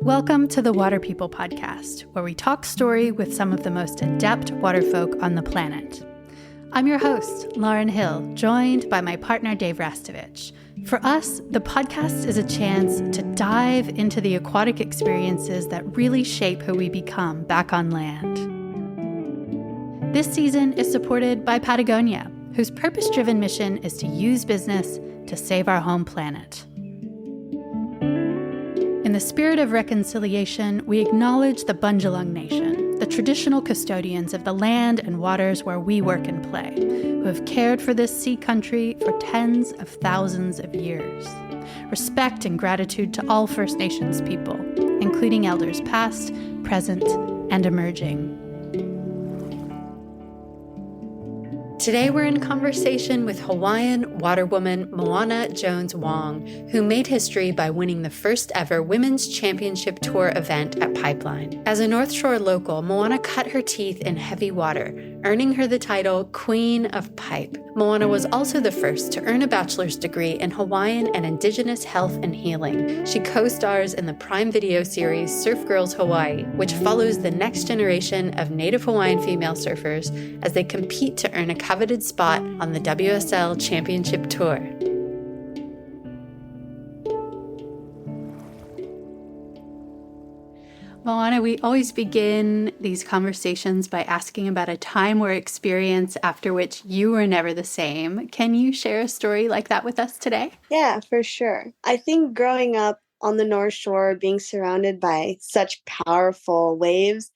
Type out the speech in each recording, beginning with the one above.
Welcome to the Water People podcast, where we talk story with some of the most adept waterfolk on the planet. I'm your host, Lauren Hill, joined by my partner, Dave Rastovich. For us, the podcast is a chance to dive into the aquatic experiences that really shape who we become back on land. This season is supported by Patagonia, whose purpose-driven mission is to use business to save our home planet. In the spirit of reconciliation, we acknowledge the Bundjalung Nation, the traditional custodians of the land and waters where we work and play, who have cared for this sea country for tens of thousands of years. Respect and gratitude to all First Nations people, including elders past, present, and emerging. Today we're in conversation with Hawaiian waterwoman Moana Jones-Wong, who made history by winning the first ever Women's Championship Tour event at Pipeline. As a North Shore local, Moana cut her teeth in heavy water, earning her the title Queen of Pipe. Moana was also the first to earn a bachelor's degree in Hawaiian and Indigenous health and healing. She co-stars in the Prime Video series Surf Girls Hawai'i, which follows the next generation of Native Hawaiian female surfers as they compete to earn a coveted spot on the WSL Championship Tour. Moana, we always begin these conversations by asking about a time or experience after which you were never the same. Can you share a story like that with us today? Yeah, for sure. I think growing up on the North Shore, being surrounded by such powerful waves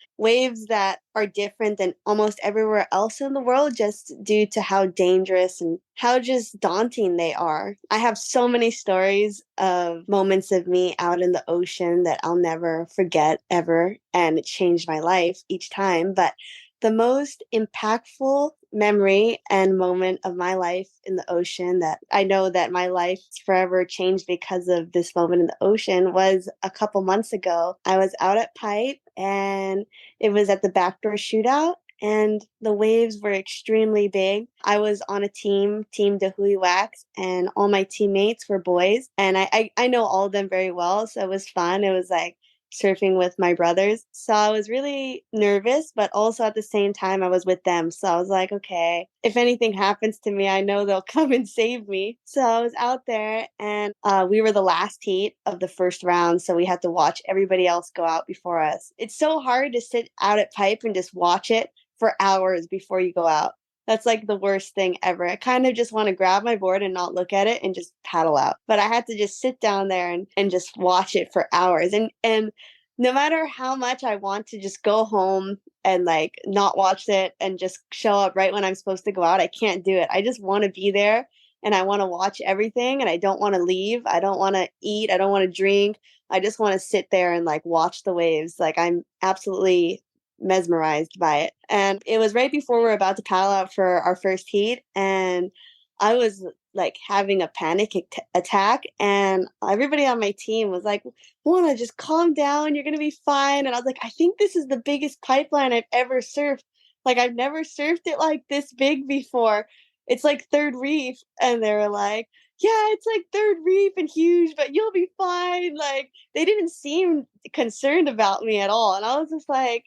that are different than almost everywhere else in the world, just due to how dangerous and how just daunting they are. I have so many stories of moments of me out in the ocean that I'll never forget ever, and it changed my life each time. But the most impactful memory and moment of my life in the ocean that I know that my life forever changed because of this moment in the ocean was a couple months ago. I was out at Pipe and it was at the backdoor shootout and the waves were extremely big. I was on a team De Hui Wax, and all my teammates were boys, and I know all of them very well, so it was fun. It was like surfing with my brothers. So I was really nervous, but also at the same time, I was with them. So I was like, okay, if anything happens to me, I know they'll come and save me. So I was out there and we were the last heat of the first round. So we had to watch everybody else go out before us. It's so hard to sit out at Pipe and just watch it for hours before you go out. That's like the worst thing ever. I kind of just want to grab my board and not look at it and just paddle out. But I had to just sit down there and just watch it for hours. And no matter how much I want to just go home and like not watch it and just show up right when I'm supposed to go out, I can't do it. I just want to be there and I want to watch everything and I don't want to leave. I don't want to eat. I don't want to drink. I just want to sit there and like watch the waves. Like I'm absolutely mesmerized by it. And it was right before we were about to paddle out for our first heat, and I was like having a panic attack, and everybody on my team was like, Mona, just calm down, you're gonna be fine. And I was like, I think this is the biggest pipeline I've ever surfed. Like I've never surfed it like this big before. It's like third reef. And they were like, yeah, it's like third reef and huge, but you'll be fine. Like they didn't seem concerned about me at all. And I was just like,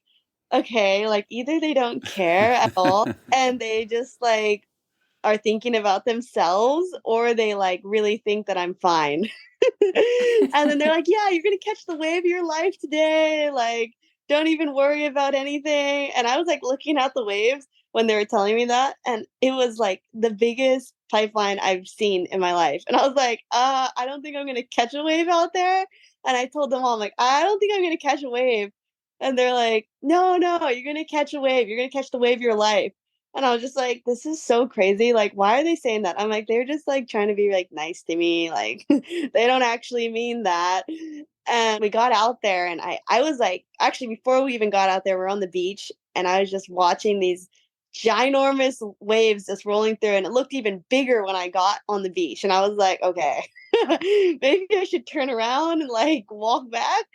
okay, like either they don't care at all and they just like are thinking about themselves, or they like really think that I'm fine. And then they're like, yeah, you're gonna catch the wave of your life today, like don't even worry about anything. And I was like looking at the waves when they were telling me that, and it was like the biggest pipeline I've seen in my life. And I was like, I don't think I'm gonna catch a wave out there. And I told them all, I'm like, I don't think I'm gonna catch a wave. And they're like, no, you're going to catch a wave. You're going to catch the wave of your life. And I was just like, this is so crazy. Like, why are they saying that? I'm like, they're just like trying to be like nice to me. Like, they don't actually mean that. And we got out there and I was like, actually, before we even got out there, we're on the beach and I was just watching these ginormous waves just rolling through. And it looked even bigger when I got on the beach. And I was like, okay. Maybe I should turn around and like walk back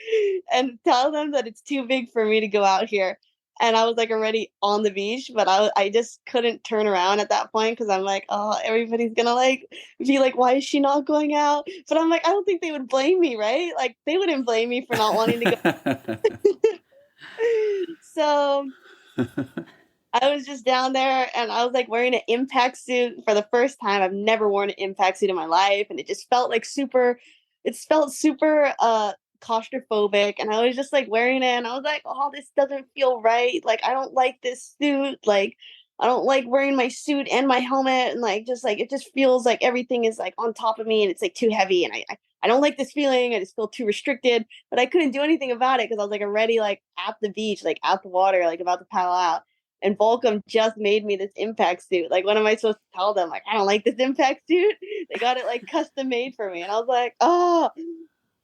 and tell them that it's too big for me to go out here. And I was like already on the beach, but I just couldn't turn around at that point because I'm like, oh, everybody's gonna like be like, why is she not going out? But I'm like, I don't think they would blame me, right? Like they wouldn't blame me for not wanting to go. So I was just down there and I was like wearing an impact suit for the first time. I've never worn an impact suit in my life. And it just felt like it felt super claustrophobic. And I was just like wearing it and I was like, oh, this doesn't feel right. Like, I don't like this suit. Like, I don't like wearing my suit and my helmet. And like, just like, it just feels like everything is like on top of me and it's like too heavy. And I don't like this feeling. I just feel too restricted. But I couldn't do anything about it because I was like already like at the beach, like at the water, like about to paddle out. And Volcom just made me this impact suit. Like, what am I supposed to tell them? Like, I don't like this impact suit. They got it like custom made for me. And I was like, oh.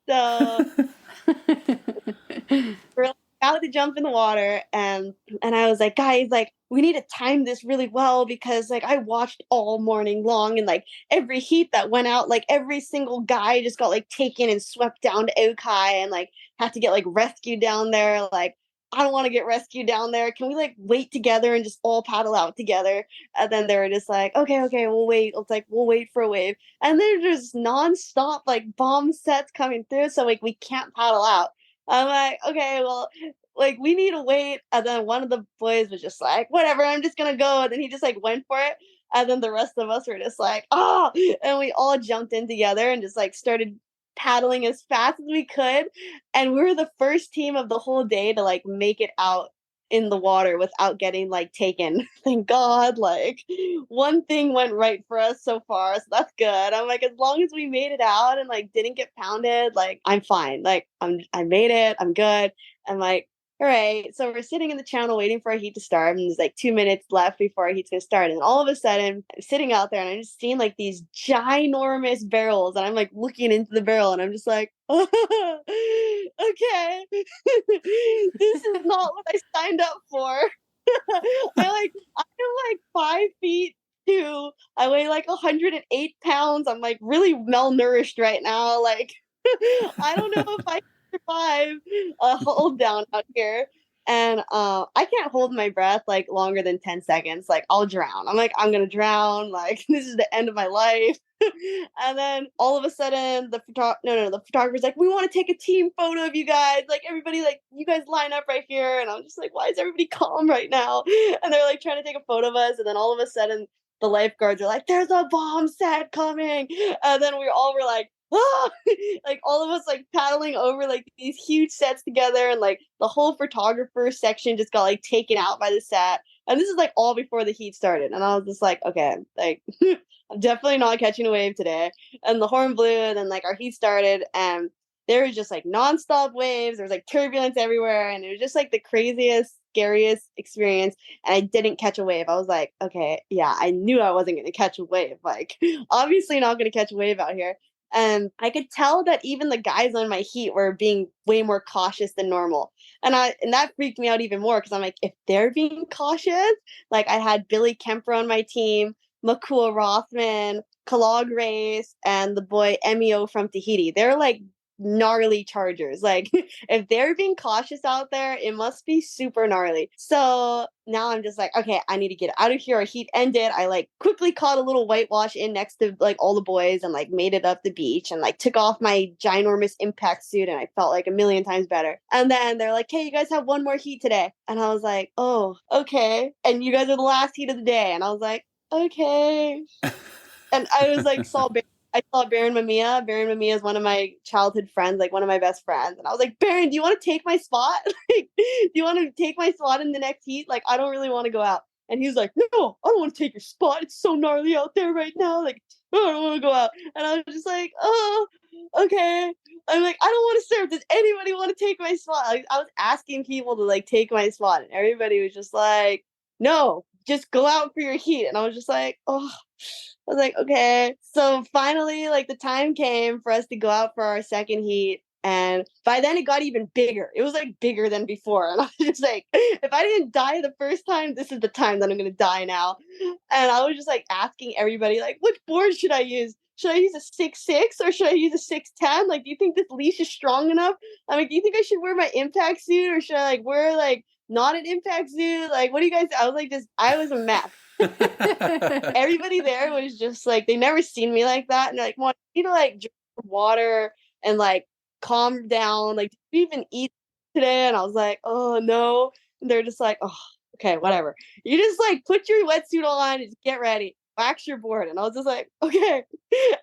So we're about to jump in the water and I was like, guys, like we need to time this really well because like I watched all morning long and like every heat that went out, like every single guy just got like taken and swept down to Okai and like had to get like rescued down there. Like I don't want to get rescued down there. Can we like wait together and just all paddle out together? And then they were just like, okay, we'll wait. It's like we'll wait for a wave. And they're just nonstop like bomb sets coming through. So like we can't paddle out. I'm like, okay, well, like we need to wait. And then one of the boys was just like, whatever, I'm just gonna go. And then he just like went for it. And then the rest of us were just like, oh, and we all jumped in together and just like started paddling as fast as we could. And we were the first team of the whole day to like make it out in the water without getting like taken. Thank God. Like one thing went right for us so far. So that's good. I'm like, as long as we made it out and like didn't get pounded, like I'm fine. Like I made it. I'm good. I'm like, all right. So we're sitting in the channel waiting for our heat to start. And there's like 2 minutes left before our heat's gonna start. And all of a sudden I'm sitting out there and I'm just seeing like these ginormous barrels. And I'm like looking into the barrel and I'm just like, oh, okay. This is not what I signed up for. I'm like 5'2". I weigh like 108 pounds. I'm like really malnourished right now. Like I don't know if I can survive a hold down out here. And I can't hold my breath like longer than 10 seconds. Like I'll drown. I'm like, I'm gonna drown. Like this is the end of my life. And then all of a sudden the photographer's like, we want to take a team photo of you guys. Like everybody, like you guys line up right here. And I'm just like, why is everybody calm right now? And they're like trying to take a photo of us. And then all of a sudden the lifeguards are like, there's a bomb set coming. And then we all were like, ah! Like all of us like paddling over like these huge sets together. And like the whole photographer section just got like taken out by the set. And this is like all before the heat started. And I was just like, okay, like I'm definitely not catching a wave today. And the horn blew, and then like our heat started, and there was just like nonstop waves. There was like turbulence everywhere, and it was just like the craziest, scariest experience. And I didn't catch a wave. I was like, okay, yeah, I knew I wasn't gonna catch a wave. Like, obviously not gonna catch a wave out here. And I could tell that even the guys on my heat were being way more cautious than normal. And that freaked me out even more because I'm like, if they're being cautious, like I had Billy Kemper on my team, Makua Rothman, Kalog Race, and the boy Emio from Tahiti. They're like gnarly chargers. Like if they're being cautious out there, it must be super gnarly. So now I'm just like, okay, I need to get out of here. Our heat ended. I like quickly caught a little whitewash in next to like all the boys and like made it up the beach and like took off my ginormous impact suit and I felt like a million times better. And then they're like, hey, you guys have one more heat today. And I was like, oh, okay. And you guys are the last heat of the day. And I was like, okay. And I was like, I saw Baron Mamiya. Baron Mamiya is one of my childhood friends, like one of my best friends. And I was like, Baron, do you want to take my spot? Like, do you want to take my spot in the next heat? Like, I don't really want to go out. And he was like, no, I don't want to take your spot. It's so gnarly out there right now. Like, I don't want to go out. And I was just like, oh, okay. I'm like, I don't want to serve. Does anybody want to take my spot? Like, I was asking people to like take my spot. And everybody was just like, no, just go out for your heat. And I was just like, oh. I was like, okay. So finally, like the time came for us to go out for our second heat. And by then it got even bigger. It was like bigger than before. And I was just like, if I didn't die the first time, this is the time that I'm going to die now. And I was just like asking everybody, like, which board should I use? Should I use a 6'6" or should I use a 6'10"? Like, do you think this leash is strong enough? I'm like, do you think I should wear my impact suit or should I like wear like not an impact suit. Like, what do you guys, I was like, I was a mess. Everybody there was just like, they never seen me like that. And like, want you to like drink water and like calm down. Like, did you even eat today? And I was like, oh no. And they're just like, oh, okay, whatever. You just like put your wetsuit on and get ready. Wax your board. And I was just like, okay.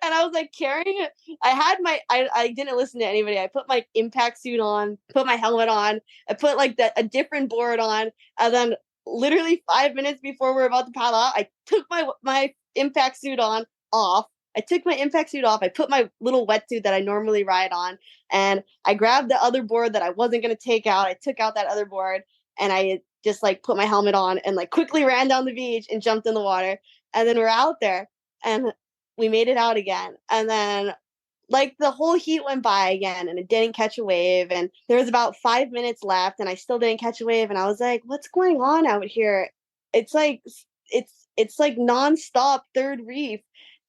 And I was like carrying it. I didn't listen to anybody. I put my impact suit on, put my helmet on, I put like a different board on, and then literally 5 minutes before we're about to paddle out, I took my impact suit off. I took my impact suit off. I put my little wetsuit that I normally ride on, and I grabbed the other board that I wasn't going to take out. I took out that other board, and I just like put my helmet on and like quickly ran down the beach and jumped in the water. And then we're out there, and we made it out again. And then like the whole heat went by again, and it didn't catch a wave, and there was about 5 minutes left and I still didn't catch a wave. And I was like, what's going on out here? It's like it's like nonstop third reef.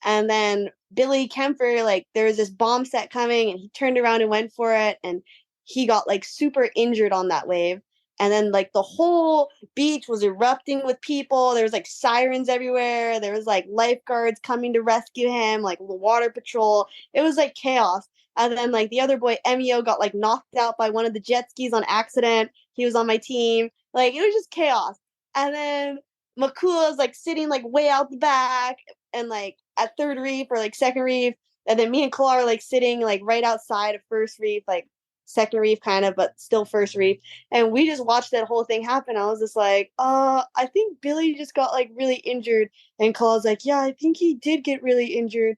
And then Billy Kemper, like there was this bomb set coming, and he turned around and went for it, and he got like super injured on that wave. And then like the whole beach was erupting with people. There was like sirens everywhere. There was like lifeguards coming to rescue him, like the water patrol. It was like chaos. And then like the other boy, Emio, got like knocked out by one of the jet skis on accident. He was on my team. Like it was just chaos. And then Makua was like sitting like way out the back and like at third reef or like second reef. And then me and Kala are like sitting like right outside of first reef, like second reef kind of, but still first reef. And we just watched that whole thing happen. I was just like, I think Billy just got like really injured. And Kala's like, yeah, I think he did get really injured.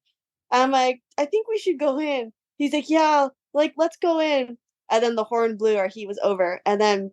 I'm like, I think we should go in. He's like, yeah, like let's go in. And then the horn blew, or he was over. And then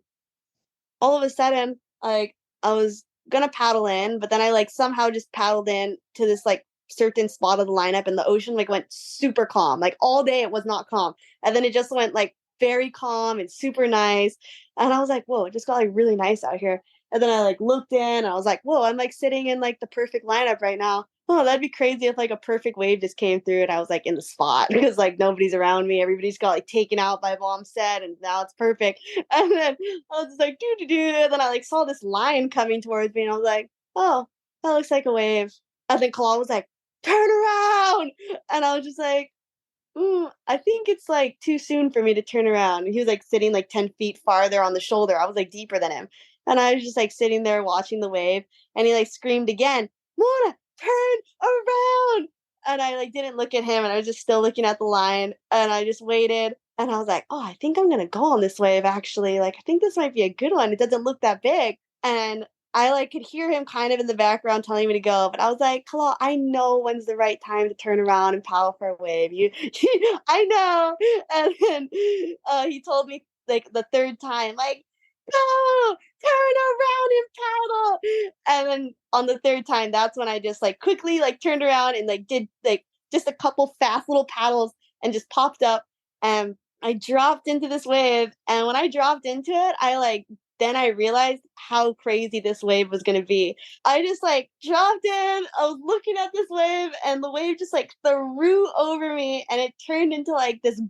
all of a sudden, like I was gonna paddle in, but then I like somehow just paddled in to this like certain spot of the lineup, and the ocean like went super calm. Like all day it was not calm. And then it just went like very calm and super nice. And I was like, whoa, it just got like really nice out here. And then I like looked in and I was like, whoa, I'm like sitting in like the perfect lineup right now. Oh, that'd be crazy if like a perfect wave just came through and I was like in the spot because like nobody's around me. Everybody's got like taken out by bomb set, and now it's perfect. And then I was just like, doo doo doo. And then I like saw this line coming towards me, and I was like, oh, that looks like a wave. And then Kalal was like, turn around. And I was just like, I think it's like too soon for me to turn around. And he was like sitting like 10 feet farther on the shoulder. I was like deeper than him. And I was just like sitting there watching the wave. And he like screamed again, Mona, turn around. And I like didn't look at him, and I was just still looking at the line, and I just waited. And I was like, oh, I think I'm going to go on this wave actually. Like, I think this might be a good one. It doesn't look that big. And I like could hear him kind of in the background telling me to go, but I was like, Kalal, I know when's the right time to turn around and paddle for a wave. I know. And then he told me like the third time, like, go, turn around and paddle. And then on the third time, that's when I just like quickly like turned around and like did like just a couple fast little paddles and just popped up, and I dropped into this wave. And when I dropped into it, then I realized how crazy this wave was going to be. I just like dropped in, I was looking at this wave, and the wave just like threw over me, and it turned into like this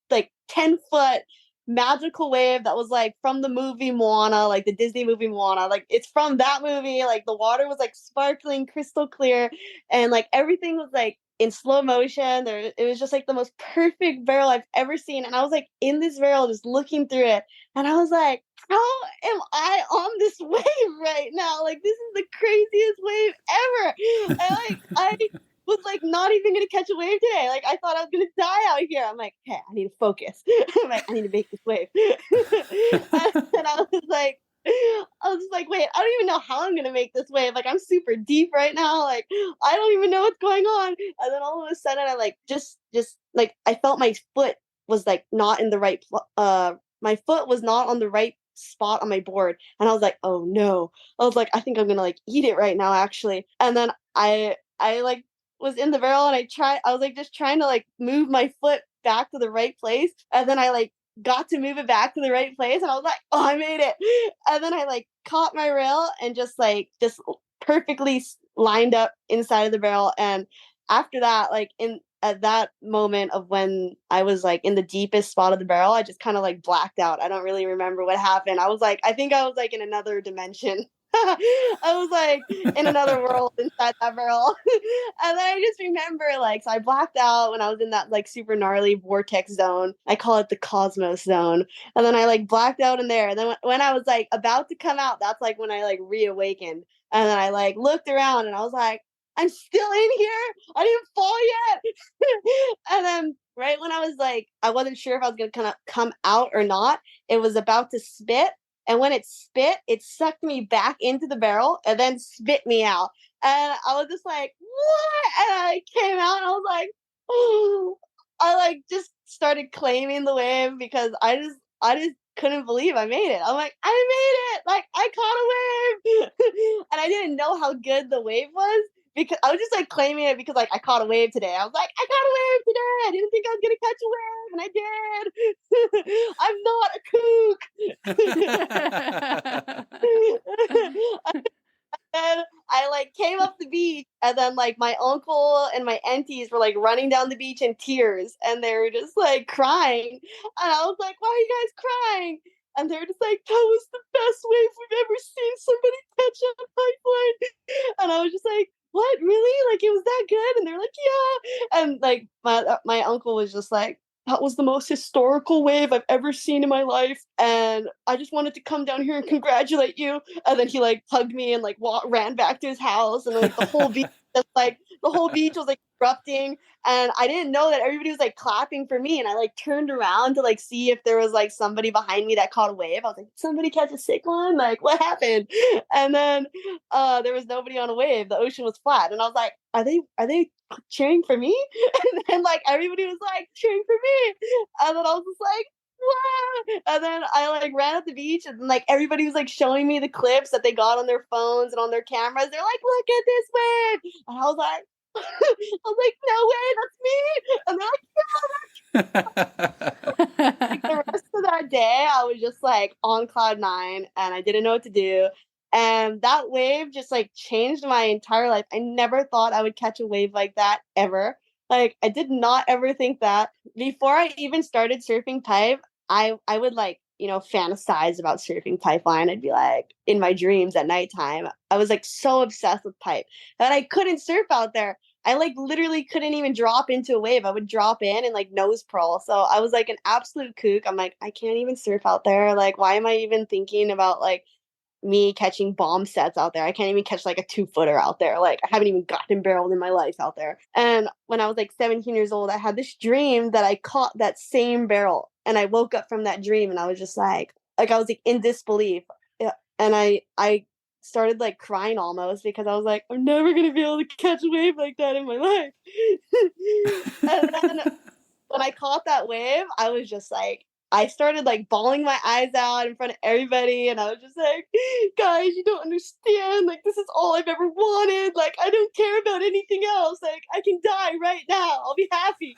like 10-foot magical wave that was like from the movie Moana, like the Disney movie Moana. Like it's from that movie. Like the water was like sparkling crystal clear, and like everything was like in slow motion. It was just like the most perfect barrel I've ever seen. And I was like in this barrel just looking through it, and I was like, how am I on this wave right now? Like this is the craziest wave ever. And like I was like not even gonna catch a wave today. Like I thought I was gonna die out here. I'm like, okay, I need to focus. I'm like, I need to make this wave. And I was just like, wait, I don't even know how I'm gonna make this wave. Like I'm super deep right now. Like I don't even know what's going on. And then all of a sudden, I like just like I felt my foot was like not in the right. My foot was not on the right spot on my board, and I was like, oh no. I was like, I think I'm gonna like eat it right now, actually. And then I like was in the barrel, and I was like just trying to like move my foot back to the right place, and then I like got to move it back to the right place, and I was like, oh, I made it. And then I like caught my rail and just perfectly lined up inside of the barrel. And after that, like at that moment of when I was like in the deepest spot of the barrel, I just kind of like blacked out. I don't really remember what happened. I think I was like in another dimension. I was like in another world inside that barrel. And then I just remember like, so I blacked out when I was in that like super gnarly vortex zone. I call it the cosmos zone. And then I like blacked out in there. And then when I was like about to come out, that's like when I like reawakened. And then I like looked around and I was like, I'm still in here. I didn't fall yet. And then right when I was like, I wasn't sure if I was going to kind of come out or not, it was about to spit. And when it spit, it sucked me back into the barrel and then spit me out. And I was just like, what? And I came out and I was like, oh, I like just started claiming the wave because I just couldn't believe I made it. I'm like, I made it! Like I caught a wave. And I didn't know how good the wave was because I was just like claiming it because like I caught a wave today. I was like, I caught a wave today. I didn't think I was gonna catch a wave, and I did. I'm not a kook. And I like came up the beach, and then like my uncle and my aunties were like running down the beach in tears, and they were just like crying. And I was like, "Why are you guys crying?" And they're just like, "That was the best wave we've ever seen somebody catch on a pipeline." And I was just like, "What? Really? Like it was that good?" And they're like, "Yeah." And like my uncle was just like, that was the most historical wave I've ever seen in my life. And I just wanted to come down here and congratulate you. And then he like hugged me and like ran back to his house. And like the whole beach, the whole beach was like erupting. And I didn't know that everybody was like clapping for me. And I like turned around to like see if there was like somebody behind me that caught a wave. I was like, somebody catch a sick one? Like what happened? And then there was nobody on a wave. The ocean was flat. And I was like, are they cheering for me? And then like everybody was like cheering for me. And then I was just like, wow. And then I like ran at the beach and like everybody was like showing me the clips that they got on their phones and on their cameras. They're like, look at this wave. And I was like, no way, that's me. And they're like, yeah. Like the rest of that day, I was just like on cloud nine and I didn't know what to do. And that wave just like changed my entire life. I never thought I would catch a wave like that ever. Like I did not ever think that. Before I even started surfing pipe, I would like, fantasize about surfing pipeline. I'd be like in my dreams at nighttime. I was like so obsessed with pipe that I couldn't surf out there. I like literally couldn't even drop into a wave. I would drop in and like nose pearl. So I was like an absolute kook. I'm like, I can't even surf out there. Like, why am I even thinking about like me catching bomb sets out there? I can't even catch like a 2-footer out there. Like I haven't even gotten barreled in my life out there. And when I was like 17 years old, I had this dream that I caught that same barrel. And I woke up from that dream and I was just like I was like in disbelief. Yeah. And I started like crying almost because I was like, I'm never gonna be able to catch a wave like that in my life. And then when I caught that wave, I was just like, I started like bawling my eyes out in front of everybody. And I was just like, guys, you don't understand. Like, this is all I've ever wanted. Like, I don't care about anything else. Like, I can die right now. I'll be happy.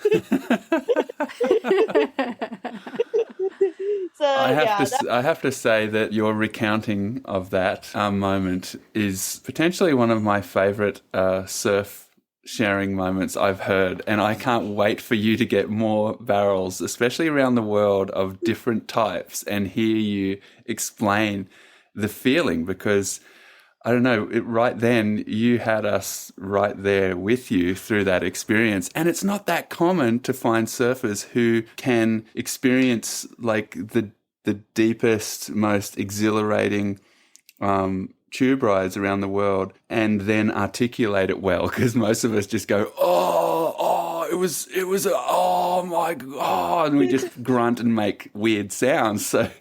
So, I have to say that your recounting of that moment is potentially one of my favorite surf sharing moments I've heard, and I can't wait for you to get more barrels, especially around the world, of different types, and hear you explain the feeling, because I don't know, right then you had us right there with you through that experience. And it's not that common to find surfers who can experience like the deepest, most exhilarating tube rides around the world and then articulate it well, because most of us just go, it was oh my God, and we just grunt and make weird sounds. So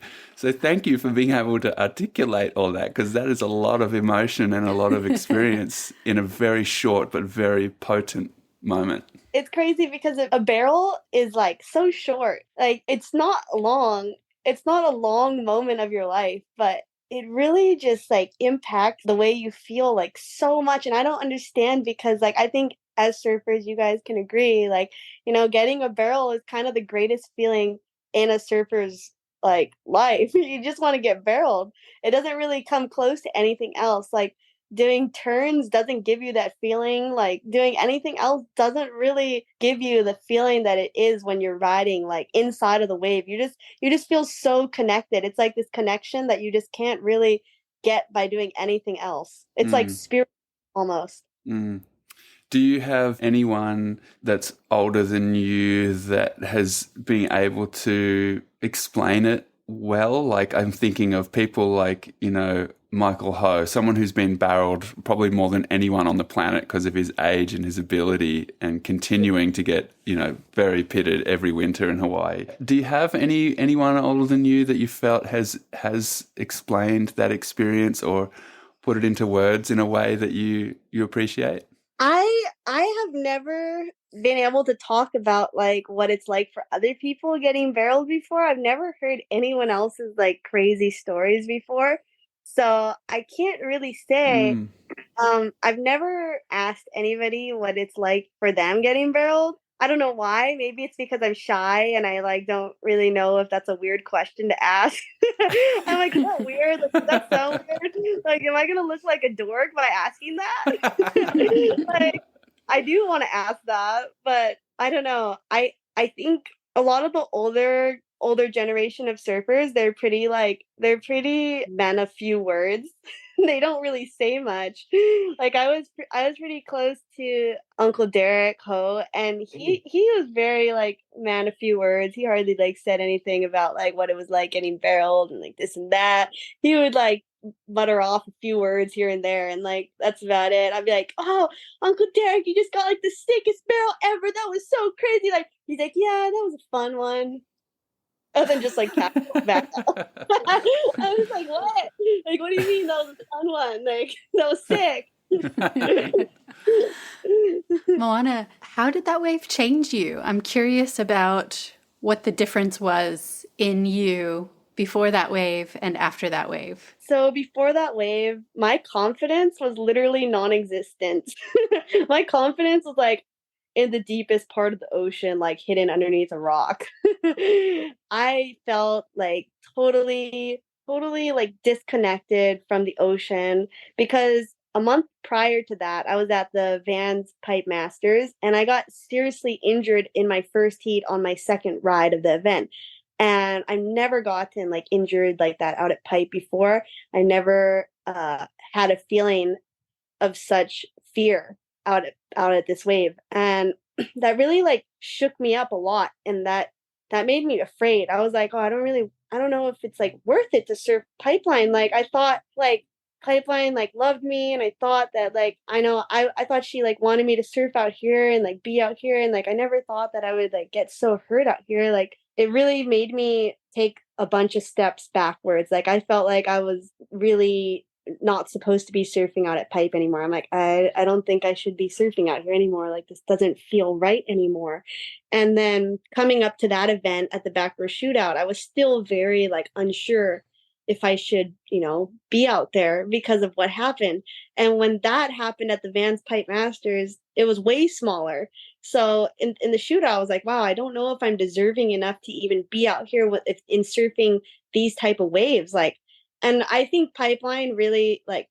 thank you for being able to articulate all that, because that is a lot of emotion and a lot of experience in a very short but very potent moment. It's crazy because a barrel is like so short. Like it's not long. It's not a long moment of your life, but it really just like impacts the way you feel like so much. And I don't understand because like I think as surfers, you guys can agree, like, getting a barrel is kind of the greatest feeling in a surfer's like life. You just want to get barreled. It doesn't really come close to anything else. Like doing turns doesn't give you that feeling. Like doing anything else doesn't really give you the feeling that it is when you're riding like inside of the wave. You just feel so connected. It's like this connection that you just can't really get by doing anything else. It's like spirit almost. Do you have anyone that's older than you that has been able to explain it well? Like I'm thinking of people like, Michael Ho, someone who's been barreled probably more than anyone on the planet because of his age and his ability and continuing to get, very pitted every winter in Hawaii. Do you have anyone older than you that you felt has explained that experience or put it into words in a way that you appreciate? I have never been able to talk about like what it's like for other people getting barreled before. I've never heard anyone else's like crazy stories before. So I can't really say. I've never asked anybody what it's like for them getting barreled. I don't know why. Maybe it's because I'm shy and I like don't really know if that's a weird question to ask. I'm like, is that weird? Like, that's so weird. Like, am I gonna look like a dork by asking that? Like, I do want to ask that, but I don't know. I think a lot of the older generation of surfers, they're pretty men of few words. They don't really say much. Like I was pretty close to Uncle Derek Ho, and he was very like man of few words. He hardly like said anything about like what it was like getting barreled and like this and that. He would like mutter off a few words here and there, and like that's about it. I'd be like, "Oh, Uncle Derek, you just got like the sickest barrel ever. That was so crazy." Like he's like, "Yeah, that was a fun one." And then just like back up. I was like, what? Like, what do you mean that was a fun one? Like, that was sick. Moana, how did that wave change you? I'm curious about what the difference was in you before that wave and after that wave. So before that wave, my confidence was literally non-existent. My confidence was like in the deepest part of the ocean, like hidden underneath a rock. I felt like totally like disconnected from the ocean because a month prior to that, I was at the Vans Pipe Masters and I got seriously injured in my first heat on my second ride of the event. And I've never gotten like injured like that out at Pipe before. I never had a feeling of such fear out at this wave, and that really like shook me up a lot, and that made me afraid. I was like, oh, I don't know if it's like worth it to surf Pipeline. Like I thought like Pipeline like loved me, and I thought that like I thought she like wanted me to surf out here and like be out here, and like I never thought that I would like get so hurt out here. Like it really made me take a bunch of steps backwards. Like I felt like I was really not supposed to be surfing out at Pipe anymore. I'm like, I don't think I should be surfing out here anymore. Like this doesn't feel right anymore. And then coming up to that event at the backrow shootout, I was still very like unsure if I should, be out there because of what happened. And when that happened at the Vans Pipe Masters, it was way smaller. So in the shootout, I was like, wow, I don't know if I'm deserving enough to even be out here in surfing these type of waves. Like, and I think Pipeline really like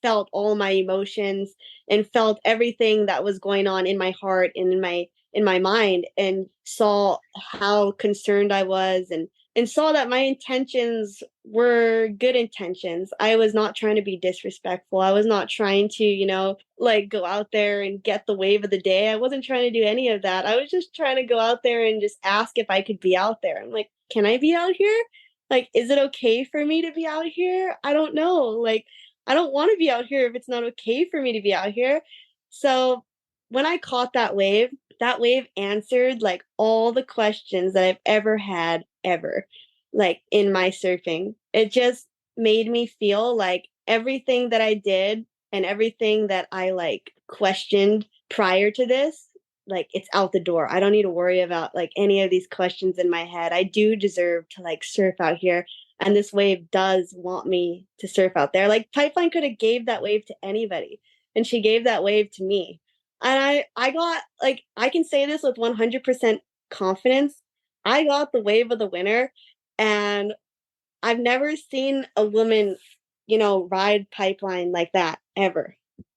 felt all my emotions and felt everything that was going on in my heart and in my mind, and saw how concerned I was, and saw that my intentions were good intentions. I was not trying to be disrespectful. I was not trying to, like go out there and get the wave of the day. I wasn't trying to do any of that. I was just trying to go out there and just ask if I could be out there. I'm like, can I be out here? Like, is it okay for me to be out here? I don't know. Like, I don't want to be out here if it's not okay for me to be out here. So when I caught that wave answered like all the questions that I've ever had ever, like in my surfing. It just made me feel like everything that I did and everything that I like questioned prior to this, like it's out the door. I don't need to worry about like any of these questions in my head. I do deserve to like surf out here. And this wave does want me to surf out there. Like Pipeline could have gave that wave to anybody, and she gave that wave to me. And I got like, I can say this with 100% confidence. I got the wave of the winter, and I've never seen a woman ride pipeline like that ever.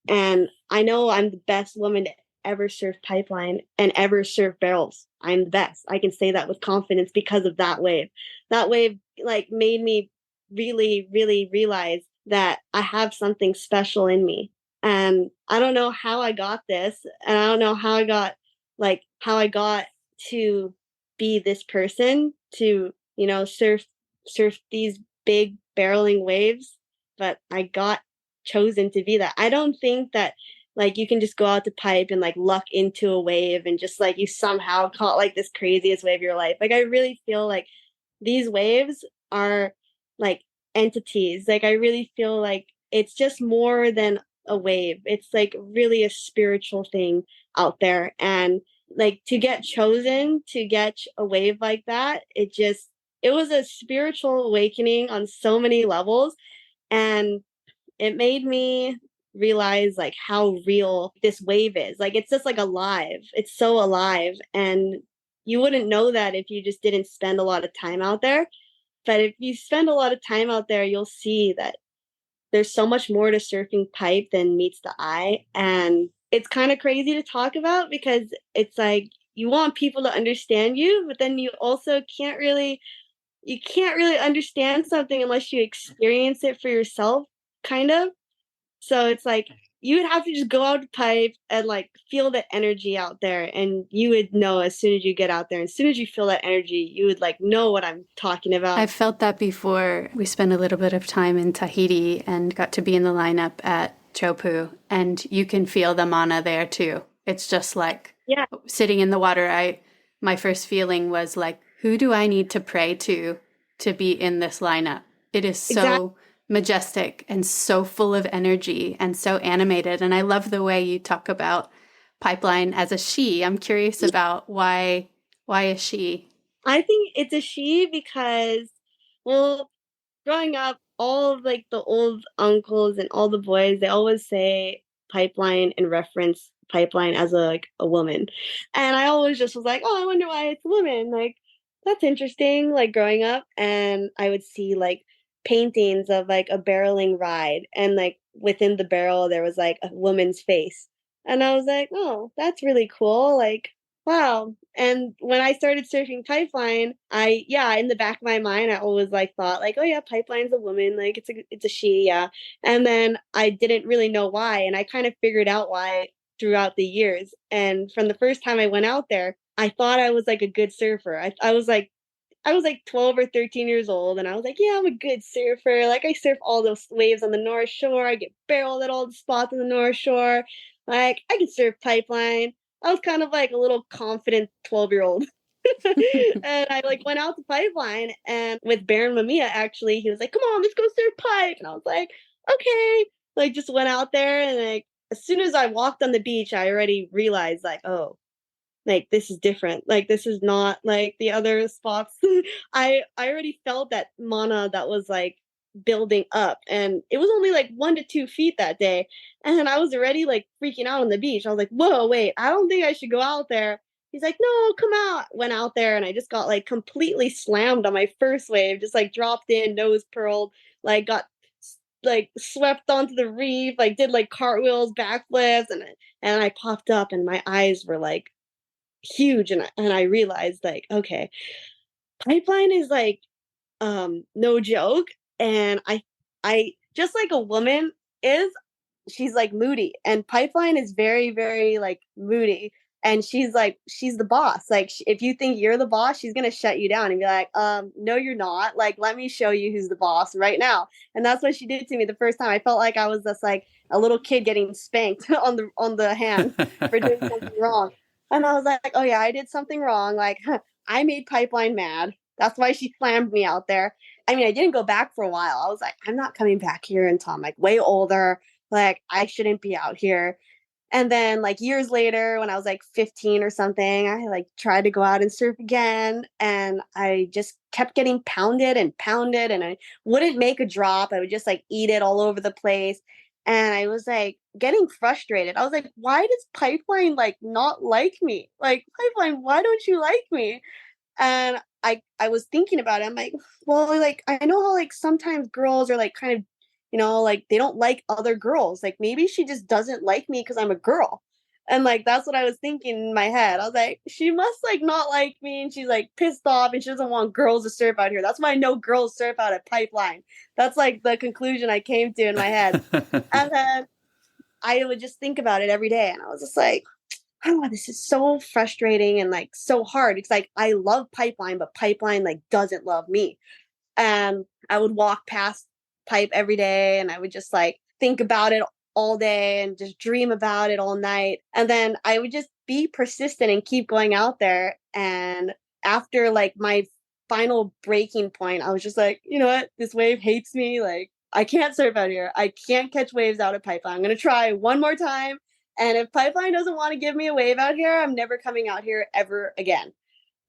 And I know I'm the best woman to ever surf pipeline and ever surf barrels. I'm the best. I can say that with confidence because of that wave. That wave like made me really, really realize that I have something special in me. And I don't know how I got this. And I don't know how I got to be this person to, surf these big barreling waves, but I got chosen to be that. I don't think that like you can just go out to pipe and like luck into a wave and just like you somehow caught like this craziest wave of your life. Like I really feel like these waves are like entities. Like I really feel like it's just more than a wave. It's like really a spiritual thing out there. And like to get chosen to get a wave like that, it was a spiritual awakening on so many levels. And it made me realize like how real this wave is. Like it's just like alive. It's so alive. And you wouldn't know that if you just didn't spend a lot of time out there. But if you spend a lot of time out there, you'll see that there's so much more to surfing pipe than meets the eye. And it's kind of crazy to talk about because it's like you want people to understand you, but then you can't really understand something unless you experience it for yourself, kind of. So it's like you would have to just go out to pipe and like feel the energy out there, and you would know as soon as you get out there. And as soon as you feel that energy, you would like know what I'm talking about. I've felt that before. We spent a little bit of time in Tahiti and got to be in the lineup at Chopu, and you can feel the mana there too. It's just like sitting in the water. My first feeling was like, who do I need to pray to be in this lineup? It is so majestic and so full of energy and so animated. And I love the way you talk about pipeline as a she. I'm curious about why a she? I think it's a she because, well, growing up, all of like the old uncles and all the boys, they always say pipeline and reference pipeline as a woman. And I always just was like, oh, I wonder why it's a woman. Like, that's interesting. Like growing up, and I would see like paintings of like a barreling ride, and like within the barrel there was like a woman's face. And I was like, oh, that's really cool. Like, wow. And when I started surfing pipeline, in the back of my mind, I always like thought like, oh yeah, pipeline's a woman, like it's a she, yeah. And then I didn't really know why, and I kind of figured out why throughout the years. And from the first time I went out there, I thought I was like a good surfer. I was like 12 or 13 years old, and I was like, yeah, I'm a good surfer. Like I surf all those waves on the North Shore. I get barreled at all the spots on the North Shore. Like I can surf pipeline. I was kind of like a little confident 12-year-old. And I like went out to pipeline, and with Baron Mamiya, actually, he was like, come on, let's go surf pipe. And I was like, okay. Like just went out there, and like as soon as I walked on the beach, I already realized like, oh, like this is different. Like this is not like the other spots. I already felt that mana that was like building up, and it was only like 1 to 2 feet that day, and I was already like freaking out on the beach. I was like, whoa, wait, I don't think I should go out there. He's like, no, come out. Went out there, and I just got like completely slammed on my first wave, just like dropped in, nose pearled, like got like swept onto the reef, like did like cartwheels, backflips, and I popped up, and my eyes were like huge, and I realized like, okay, pipeline is like no joke. And I just like a woman is, she's like moody, and pipeline is very, very like moody, and she's the boss. Like if you think you're the boss, she's gonna shut you down and be like, no you're not, like let me show you who's the boss right now. And that's what she did to me the first time. I felt like I was just like a little kid getting spanked on the hand for doing something wrong. And I was like, oh yeah, I did something wrong. Like I made pipeline mad. That's why she slammed me out there. I mean, I didn't go back for a while. I was like, I'm not coming back here until I'm like way older. Like I shouldn't be out here. And then like years later, when I was like 15 or something, I like tried to go out and surf again, and I just kept getting pounded and pounded, and I wouldn't make a drop. I would just like eat it all over the place. And I was like getting frustrated. I was like, why does pipeline like not like me? Like pipeline, why don't you like me? And I was thinking about it. I'm like, well, like I know how like sometimes girls are like kind of, like they don't like other girls. Like maybe she just doesn't like me because I'm a girl. And like that's what I was thinking in my head. I was like, she must like not like me, and she's like pissed off, and she doesn't want girls to surf out here. That's why no girls surf out at Pipeline. That's like the conclusion I came to in my head. And then I would just think about it every day, and I was just like, oh, this is so frustrating and like so hard. It's like I love Pipeline, but Pipeline like doesn't love me. And I would walk past Pipe every day, and I would just like think about it all day and just dream about it all night. And then I would just be persistent and keep going out there. And after like my final breaking point, I was just like, you know what? This wave hates me. Like, I can't surf out here. I can't catch waves out of Pipeline. I'm going to try one more time. And if Pipeline doesn't want to give me a wave out here, I'm never coming out here ever again.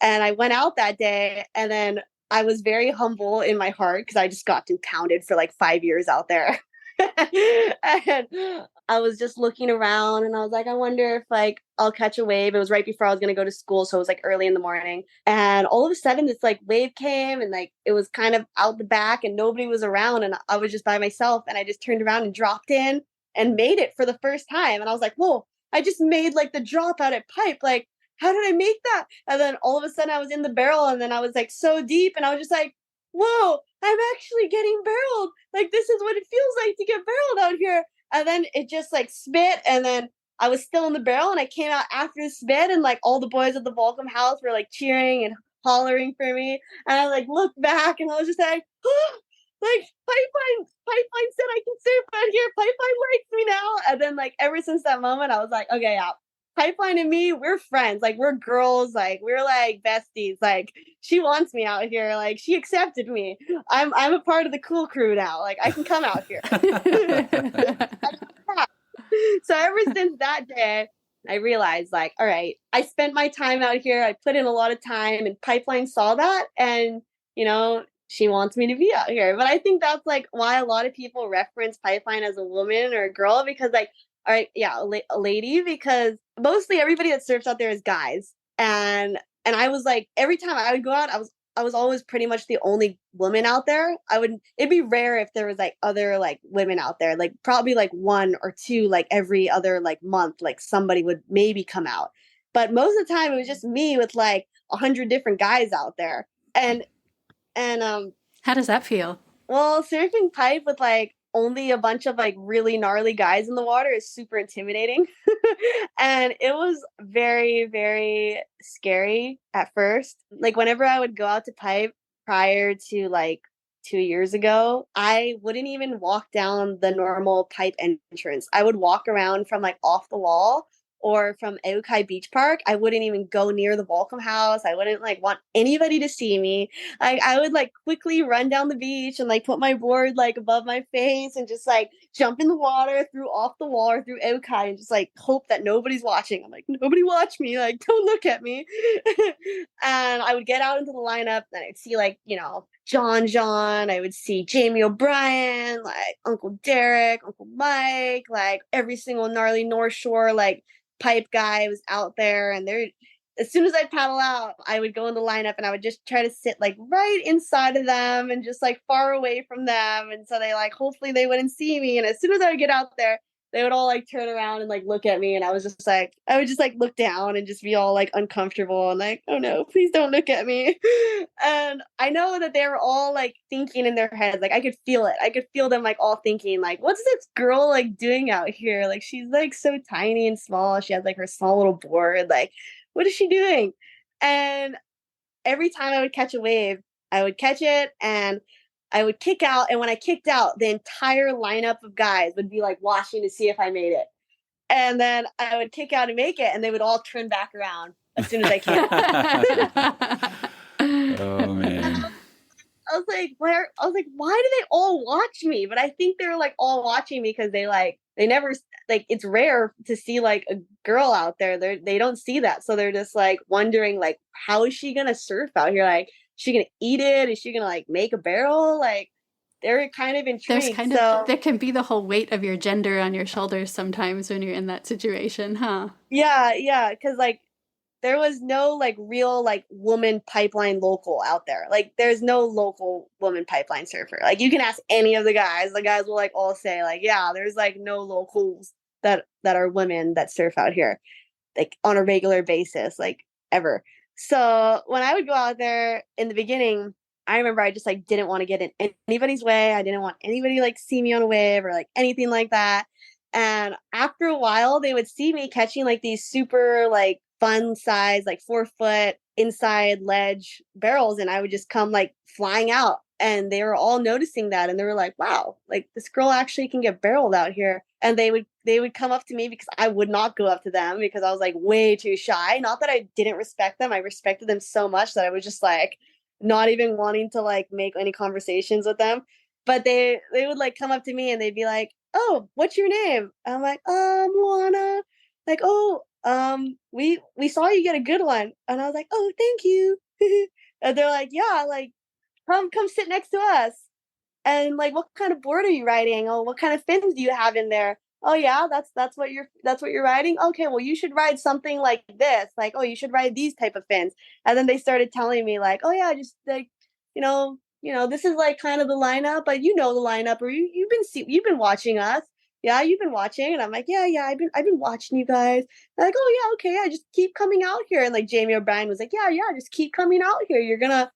And I went out that day, and then I was very humble in my heart because I just got impounded for like 5 years out there. And I was just looking around, and I was like, I wonder if like I'll catch a wave. It was right before I was going to go to school, so it was like early in the morning. And all of a sudden this like wave came, and like it was kind of out the back and nobody was around, and I was just by myself, and I just turned around and dropped in and made it for the first time. And I was like, whoa, I just made like the drop out at Pipe. Like, how did I make that? And then all of a sudden I was in the barrel, and then I was like so deep, and I was just like, whoa, I'm actually getting barreled. Like, this is what it feels like to get barreled out here. And then it just like spit, and then I was still in the barrel, and I came out after the spit, and like all the boys at the Volcom house were like cheering and hollering for me. And I like looked back, and I was just like, oh, like Pipeline said I can surf out here. Pipeline likes me now. And then like ever since that moment, I was like, okay, yeah, Pipeline and me, we're friends. Like, we're girls. Like, we're like besties. Like, she wants me out here. Like, she accepted me. I'm a part of the cool crew now. Like, I can come out here. So ever since that day, I realized like, all right, I spent my time out here. I put in a lot of time, and Pipeline saw that, and she wants me to be out here. But I think that's like why a lot of people reference Pipeline as a woman or a girl, because like, all right, yeah, a lady, because mostly everybody that surfs out there is guys. And I was like, every time I would go out, I was always pretty much the only woman out there. It'd be rare if there was like other like women out there, like probably like one or two, like every other like month, like somebody would maybe come out. But most of the time it was just me with like 100 different guys out there. And how does that feel? Well, surfing Pipe with like only a bunch of like really gnarly guys in the water is super intimidating. And it was very, very scary at first. Like whenever I would go out to Pipe prior to like 2 years ago, I wouldn't even walk down the normal Pipe entrance. I would walk around from like off the wall or from Eukai Beach Park. I wouldn't even go near the Volcom house. I wouldn't like want anybody to see me. I would like quickly run down the beach and like put my board like above my face and just like jump in the water through off the wall or through Eukai and just like hope that nobody's watching. I'm like, nobody watch me. Like, don't look at me. And I would get out into the lineup and I'd see like, John, I would see Jamie O'Brien, like Uncle Derek, Uncle Mike, like every single gnarly North Shore, like Pipe guy was out there. And as soon as I'd paddle out, I would go in the lineup and I would just try to sit like right inside of them and just like far away from them. And so they like, hopefully they wouldn't see me. And as soon as I would get out there, they would all like turn around and like look at me. And I would just like look down and just be all like uncomfortable and like, oh no, please don't look at me. And I know that they were all like thinking in their heads, like I could feel it. I could feel them like all thinking like, what's this girl like doing out here? Like she's like so tiny and small. She has like her small little board. Like, what is she doing? And every time I would catch a wave, I would catch it and I would kick out. And when I kicked out, the entire lineup of guys would be like watching to see if I made it. And then I would kick out and make it, and they would all turn back around as soon as I came. Oh man. I was like, why do they all watch me? But I think they're like all watching me because they never, like, it's rare to see like a girl out there. They don't see that. So they're just like wondering like, how is she going to surf out here? Like, is she going to eat it? Is she going to like make a barrel? Like, they're kind of intrigued. There can be the whole weight of your gender on your shoulders sometimes when you're in that situation, huh? Yeah. Cause like, there was no like real like woman pipeline local out there. Like there's no local woman pipeline surfer. Like you can ask any of the guys will like all say like, yeah, there's like no locals that are women that surf out here like on a regular basis, like ever. So when I would go out there in the beginning, I remember I just like didn't want to get in anybody's way. I didn't want anybody like see me on a wave or like anything like that. And after a while, they would see me catching like these super like fun size, like 4 foot inside ledge barrels. And I would just come like flying out. And they were all noticing that. And they were like, wow, like this girl actually can get barreled out here. And they would come up to me because I would not go up to them because I was like way too shy. Not that I didn't respect them. I respected them so much that I was just like not even wanting to like make any conversations with them. But they would like come up to me and they'd be like, oh, what's your name? I'm like, Moana. Like, oh, we saw you get a good one. And I was like, oh, thank you. And they're like, yeah, like, come sit next to us. And like, what kind of board are you riding? Oh, what kind of fins do you have in there? Oh yeah, that's what you're riding. Okay, well you should ride something like this. Like, oh, you should ride these type of fins. And then they started telling me like, oh yeah, just like, this is like kind of the lineup, but you know the lineup, or you've been watching us. Yeah, you've been watching. And I'm like, yeah, I've been watching you guys. They're like, oh yeah, okay, yeah, just keep coming out here. And like Jamie O'Brien was like, yeah, just keep coming out here. You're gonna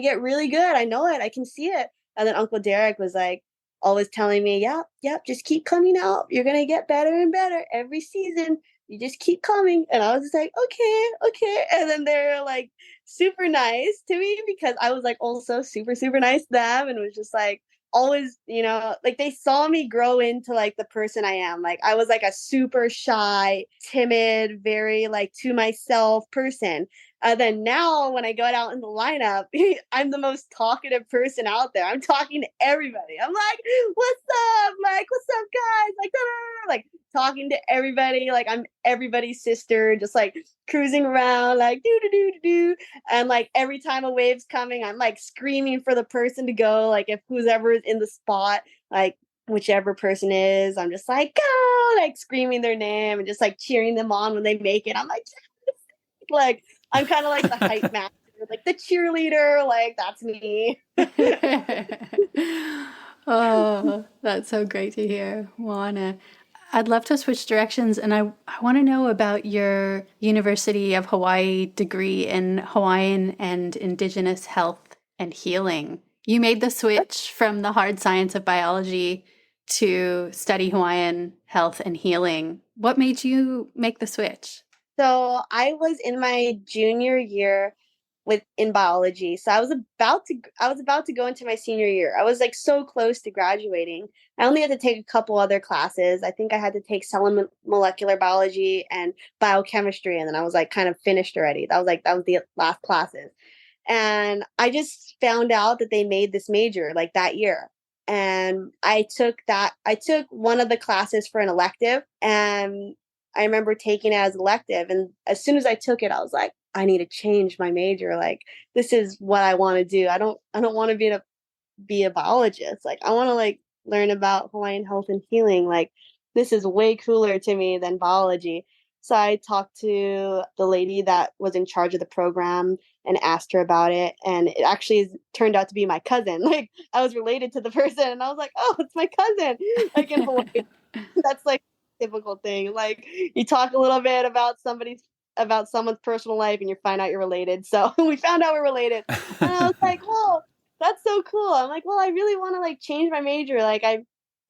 get really good. I know it. I can see it. And then Uncle Derek was like always telling me, yep, just keep coming out. You're gonna get better and better every season. You just keep coming. And I was just like, okay. And then they're like super nice to me because I was like also super, super nice to them, and was just like always, like they saw me grow into like the person I am. Like I was like a super shy, timid, very like to myself person. Then now when I go out in the lineup, I'm the most talkative person out there. I'm talking to everybody. I'm like, what's up? Like, what's up, guys? Like, like talking to everybody. Like I'm everybody's sister, just like cruising around, like do. And like every time a wave's coming, I'm like screaming for the person to go. Like if whoever is in the spot, like whichever person is, I'm just like, go, like screaming their name and just like cheering them on when they make it. I'm like, like I'm kind of like the hype master, like the cheerleader, like that's me. Oh, that's so great to hear, Moana. I'd love to switch directions, and I want to know about your University of Hawaii degree in Hawaiian and Indigenous health and healing. You made the switch from the hard science of biology to study Hawaiian health and healing. What made you make the switch? So I was in my junior year in biology. So I was about to go into my senior year. I was like so close to graduating. I only had to take a couple other classes. I think I had to take cell and molecular biology and biochemistry, and then I was like kind of finished already. That was the last classes. And I just found out that they made this major like that year. And I took one of the classes for an elective, and I remember taking it as elective. And as soon as I took it, I was like, I need to change my major. Like, this is what I want to do. I don't want to be a biologist. Like, I want to like learn about Hawaiian health and healing. Like, this is way cooler to me than biology. So I talked to the lady that was in charge of the program and asked her about it. And it actually turned out to be my cousin. Like, I was related to the person, and I was like, oh, it's my cousin. Like in Hawaii. That's like a typical thing. Like, you talk a little bit about someone's personal life and you find out you're related. So we found out we're related. And I was like, whoa, that's so cool. I'm like, well, I really want to like change my major. Like I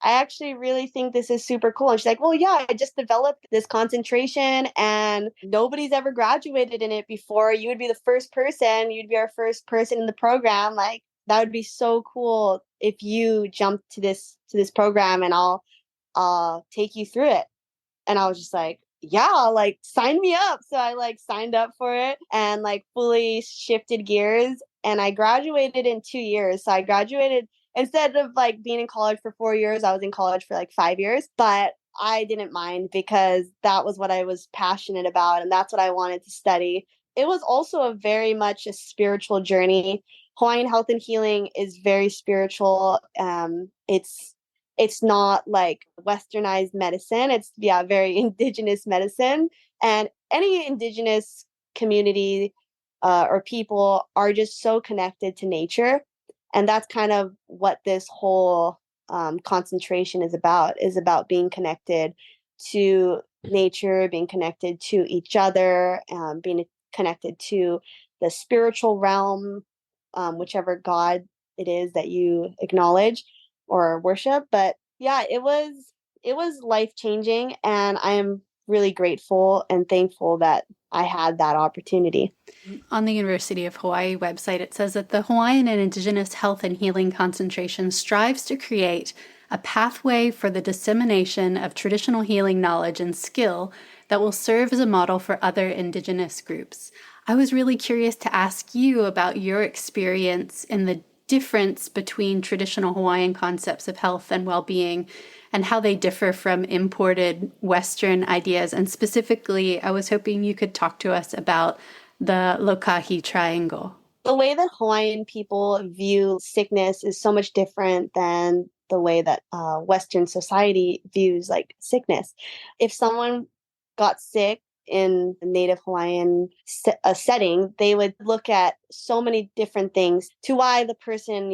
actually really think this is super cool. And she's like, well, yeah, I just developed this concentration and nobody's ever graduated in it before. You would be the first person. You'd be our first person in the program. Like, that would be so cool if you jumped to this program, and I'll take you through it. And I was just like, yeah, like sign me up. So I like signed up for it and like fully shifted gears, and I graduated in 2 years. So I graduated, instead of like being in college for 4 years, I was in college for like 5 years, but I didn't mind because that was what I was passionate about and that's what I wanted to study. It was also a very much a spiritual journey. Hawaiian health and healing is very spiritual. It's not like westernized medicine. It's very indigenous medicine. And any indigenous community or people are just so connected to nature. And that's kind of what this whole concentration is about being connected to nature, being connected to each other, being connected to the spiritual realm, whichever God it is that you acknowledge or worship. But yeah, it was life changing, and I am really grateful and thankful that I had that opportunity. On the University of Hawaii website, it says that the Hawaiian and Indigenous health and healing concentration strives to create a pathway for the dissemination of traditional healing knowledge and skill that will serve as a model for other Indigenous groups. I was really curious to ask you about your experience in the difference between traditional Hawaiian concepts of health and well-being and how they differ from imported Western ideas. And specifically, I was hoping you could talk to us about the Lokahi triangle. The way that Hawaiian people view sickness is so much different than the way that Western society views like sickness. If someone got sick in a Native Hawaiian setting, they would look at so many different things to why the person,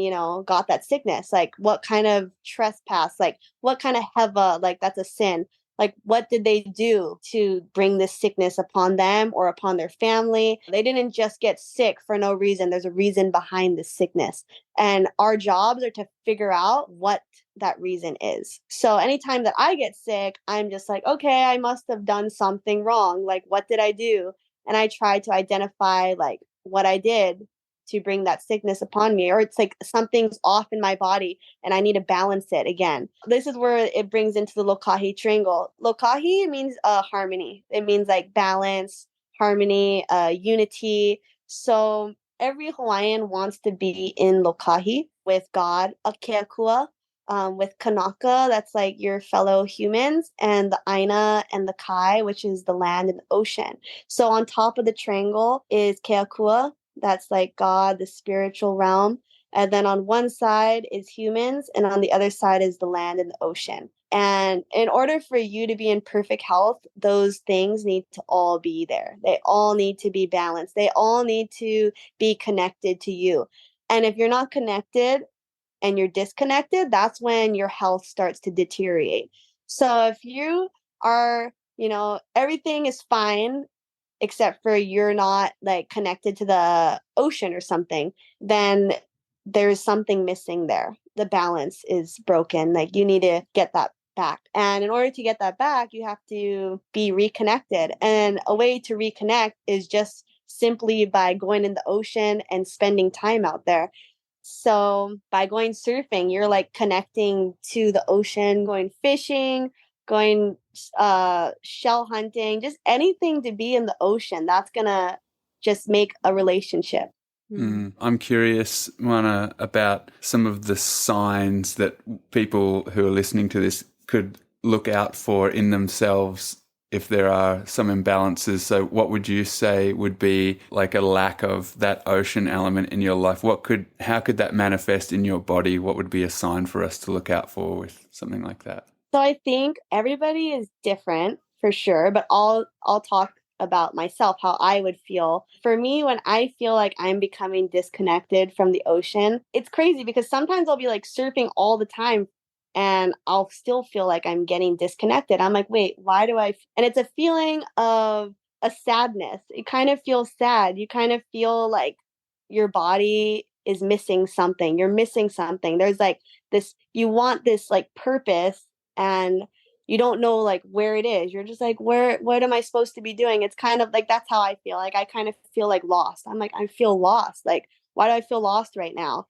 got that sickness. Like what kind of trespass, like what kind of heva, like that's a sin. Like, what did they do to bring this sickness upon them or upon their family? They didn't just get sick for no reason. There's a reason behind this sickness. And our jobs are to figure out what that reason is. So anytime that I get sick, I'm just like, okay, I must have done something wrong. Like, what did I do? And I try to identify like what I did to bring that sickness upon me, or it's like something's off in my body and I need to balance it again. This is where it brings into the Lokahi triangle. Lokahi means harmony. It means like balance, harmony, unity. So every Hawaiian wants to be in Lokahi with God, Akeakua, with Kanaka, that's like your fellow humans, and the Aina and the Kai, which is the land and the ocean. So on top of the triangle is Keakua, that's like God, the spiritual realm. And then on one side is humans, and on the other side is the land and the ocean. And in order for you to be in perfect health, those things need to all be there. They all need to be balanced. They all need to be connected to you. And if you're not connected and you're disconnected, that's when your health starts to deteriorate. So if you are, everything is fine except for you're not like connected to the ocean or something, then there's something missing there. The balance is broken. Like you need to get that back. And in order to get that back, you have to be reconnected. And a way to reconnect is just simply by going in the ocean and spending time out there. So by going surfing, you're like connecting to the ocean, going fishing, going shell hunting, just anything to be in the ocean. That's gonna just make a relationship. I'm curious, Moana, about some of the signs that people who are listening to this could look out for in themselves if there are some imbalances. So what would you say would be like a lack of that ocean element in your life? How could that manifest in your body? What would be a sign for us to look out for with something like that? So I think everybody is different for sure, but I'll talk about myself, how I would feel. For me, when I feel like I'm becoming disconnected from the ocean, it's crazy because sometimes I'll be like surfing all the time and I'll still feel like I'm getting disconnected. I'm like, wait, why do I? And it's a feeling of a sadness. It kind of feels sad. You kind of feel like your body is missing something. You're missing something. There's like this, you want this like purpose, and you don't know like where it is. You're just like, what am I supposed to be doing? It's kind of like, that's how I feel. Like I kind of feel like lost. I'm like, I feel lost. Like, why do I feel lost right now?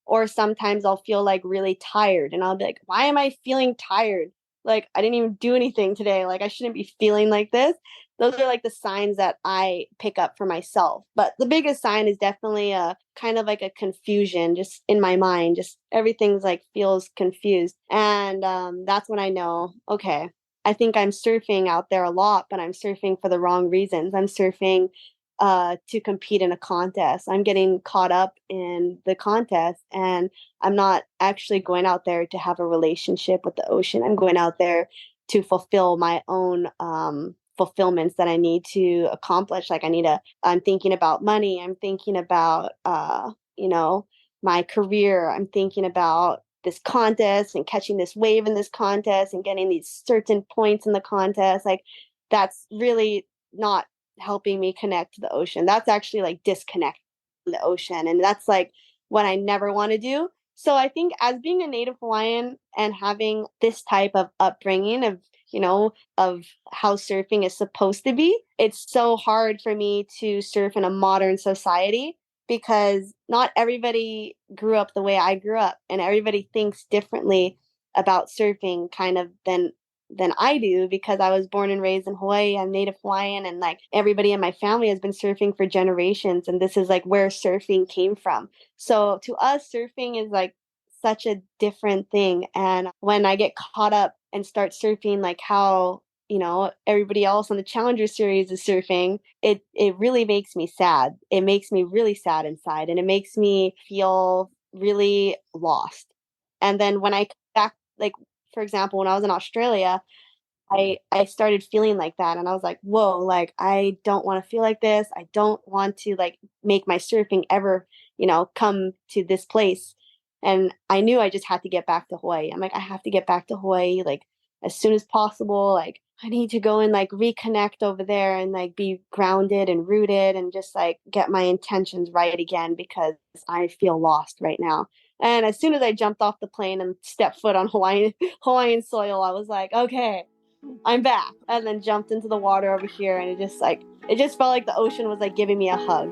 Or sometimes I'll feel like really tired and I'll be like, why am I feeling tired? Like I didn't even do anything today. Like I shouldn't be feeling like this. Those are like the signs that I pick up for myself. But the biggest sign is definitely a kind of like a confusion just in my mind. Just everything's like feels confused. And that's when I know, okay, I think I'm surfing out there a lot, but I'm surfing for the wrong reasons. I'm surfing to compete in a contest. I'm getting caught up in the contest, and I'm not actually going out there to have a relationship with the ocean. I'm going out there to fulfill my own fulfillments that I need to accomplish. Like I'm thinking about money. I'm thinking about, my career. I'm thinking about this contest and catching this wave in this contest and getting these certain points in the contest. Like that's really not helping me connect to the ocean. That's actually like disconnect from the ocean. And that's like what I never want to do. So I think as being a Native Hawaiian and having this type of upbringing of how surfing is supposed to be, it's so hard for me to surf in a modern society because not everybody grew up the way I grew up, and everybody thinks differently about surfing kind of than I do because I was born and raised in Hawaii. I'm Native Hawaiian, and like everybody in my family has been surfing for generations, and this is like where surfing came from. So to us, surfing is like such a different thing. And when I get caught up and start surfing like how everybody else on the Challenger series is surfing, it really makes me sad. It makes me really sad inside, and it makes me feel really lost. And then when I come back, like for example, when I was in Australia, I started feeling like that, and I was like, whoa, like I don't want to feel like this. I don't want to like make my surfing ever, come to this place. And I knew I just had to get back to Hawaii. I'm like, I have to get back to Hawaii like as soon as possible. Like I need to go and like reconnect over there and like be grounded and rooted and just like get my intentions right again because I feel lost right now. And as soon as I jumped off the plane and stepped foot on Hawaiian soil, I was like, okay, I'm back. And then jumped into the water over here, and it just felt like the ocean was like giving me a hug.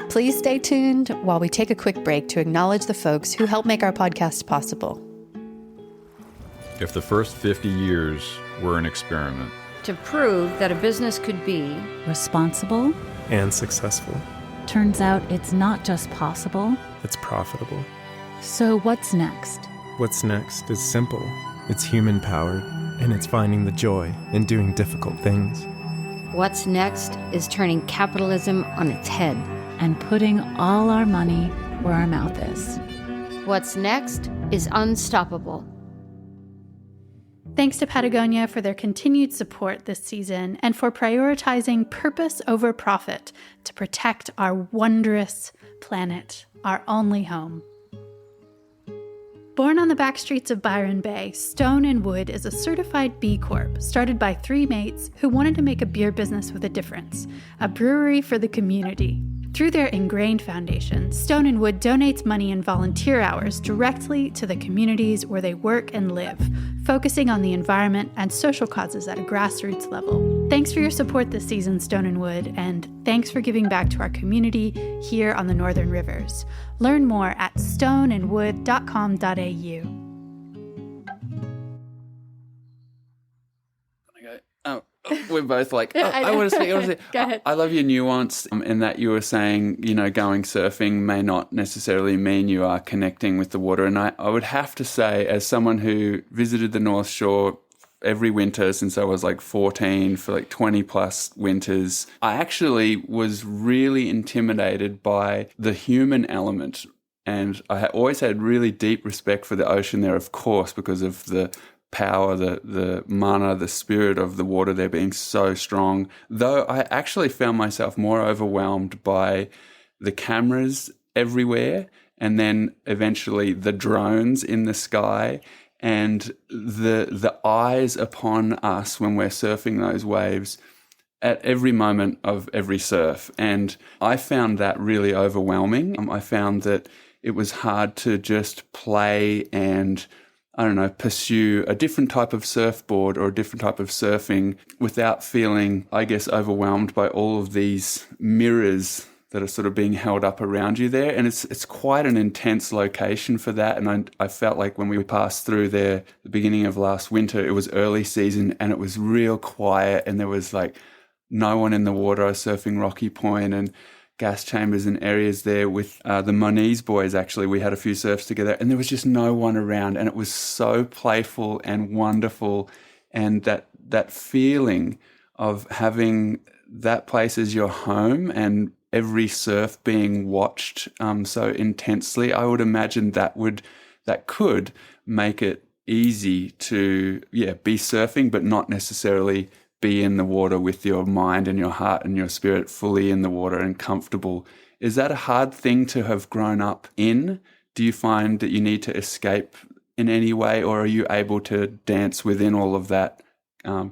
Please stay tuned while we take a quick break to acknowledge the folks who help make our podcast possible. If the first 50 years were an experiment, to prove that a business could be responsible and successful, turns out it's not just possible, it's profitable. So what's next? What's next is simple. It's human-powered, and it's finding the joy in doing difficult things. What's next is turning capitalism on its head and putting all our money where our mouth is. What's next is unstoppable. Thanks to Patagonia for their continued support this season and for prioritizing purpose over profit to protect our wondrous planet, our only home. Born on the back streets of Byron Bay, Stone and Wood is a certified B Corp started by three mates who wanted to make a beer business with a difference, a brewery for the community. Through their ingrained foundation, Stone and Wood donates money and volunteer hours directly to the communities where they work and live, focusing on the environment and social causes at a grassroots level. Thanks for your support this season, Stone and Wood, and thanks for giving back to our community here on the Northern Rivers. Learn more at stoneandwood.com.au. We're both like, I want to speak. Go ahead. I love your nuance in that you were saying, going surfing may not necessarily mean you are connecting with the water. And I would have to say, as someone who visited the North Shore every winter since I was like 14 for like 20 plus winters, I actually was really intimidated by the human element. And I always had really deep respect for the ocean there, of course, because of the power, the mana, the spirit of the water there being so strong. Though I actually found myself more overwhelmed by the cameras everywhere, and then eventually the drones in the sky, and the eyes upon us when we're surfing those waves at every moment of every surf. And I found that really overwhelming. I found that it was hard to just play and pursue a different type of surfboard or a different type of surfing without feeling, I guess, overwhelmed by all of these mirrors that are sort of being held up around you there. And it's quite an intense location for that. And I felt like when we passed through there, the beginning of last winter, it was early season and it was real quiet and there was like no one in the water. I was surfing Rocky Point and gas chambers and areas there with the Moniz boys. Actually, we had a few surfs together and there was just no one around, and it was so playful and wonderful. And that feeling of having that place as your home and every surf being watched so intensely, I would imagine that could make it easy to be surfing, but not necessarily be in the water with your mind and your heart and your spirit fully in the water and comfortable. Is that a hard thing to have grown up in? Do you find that you need to escape in any way, or are you able to dance within all of that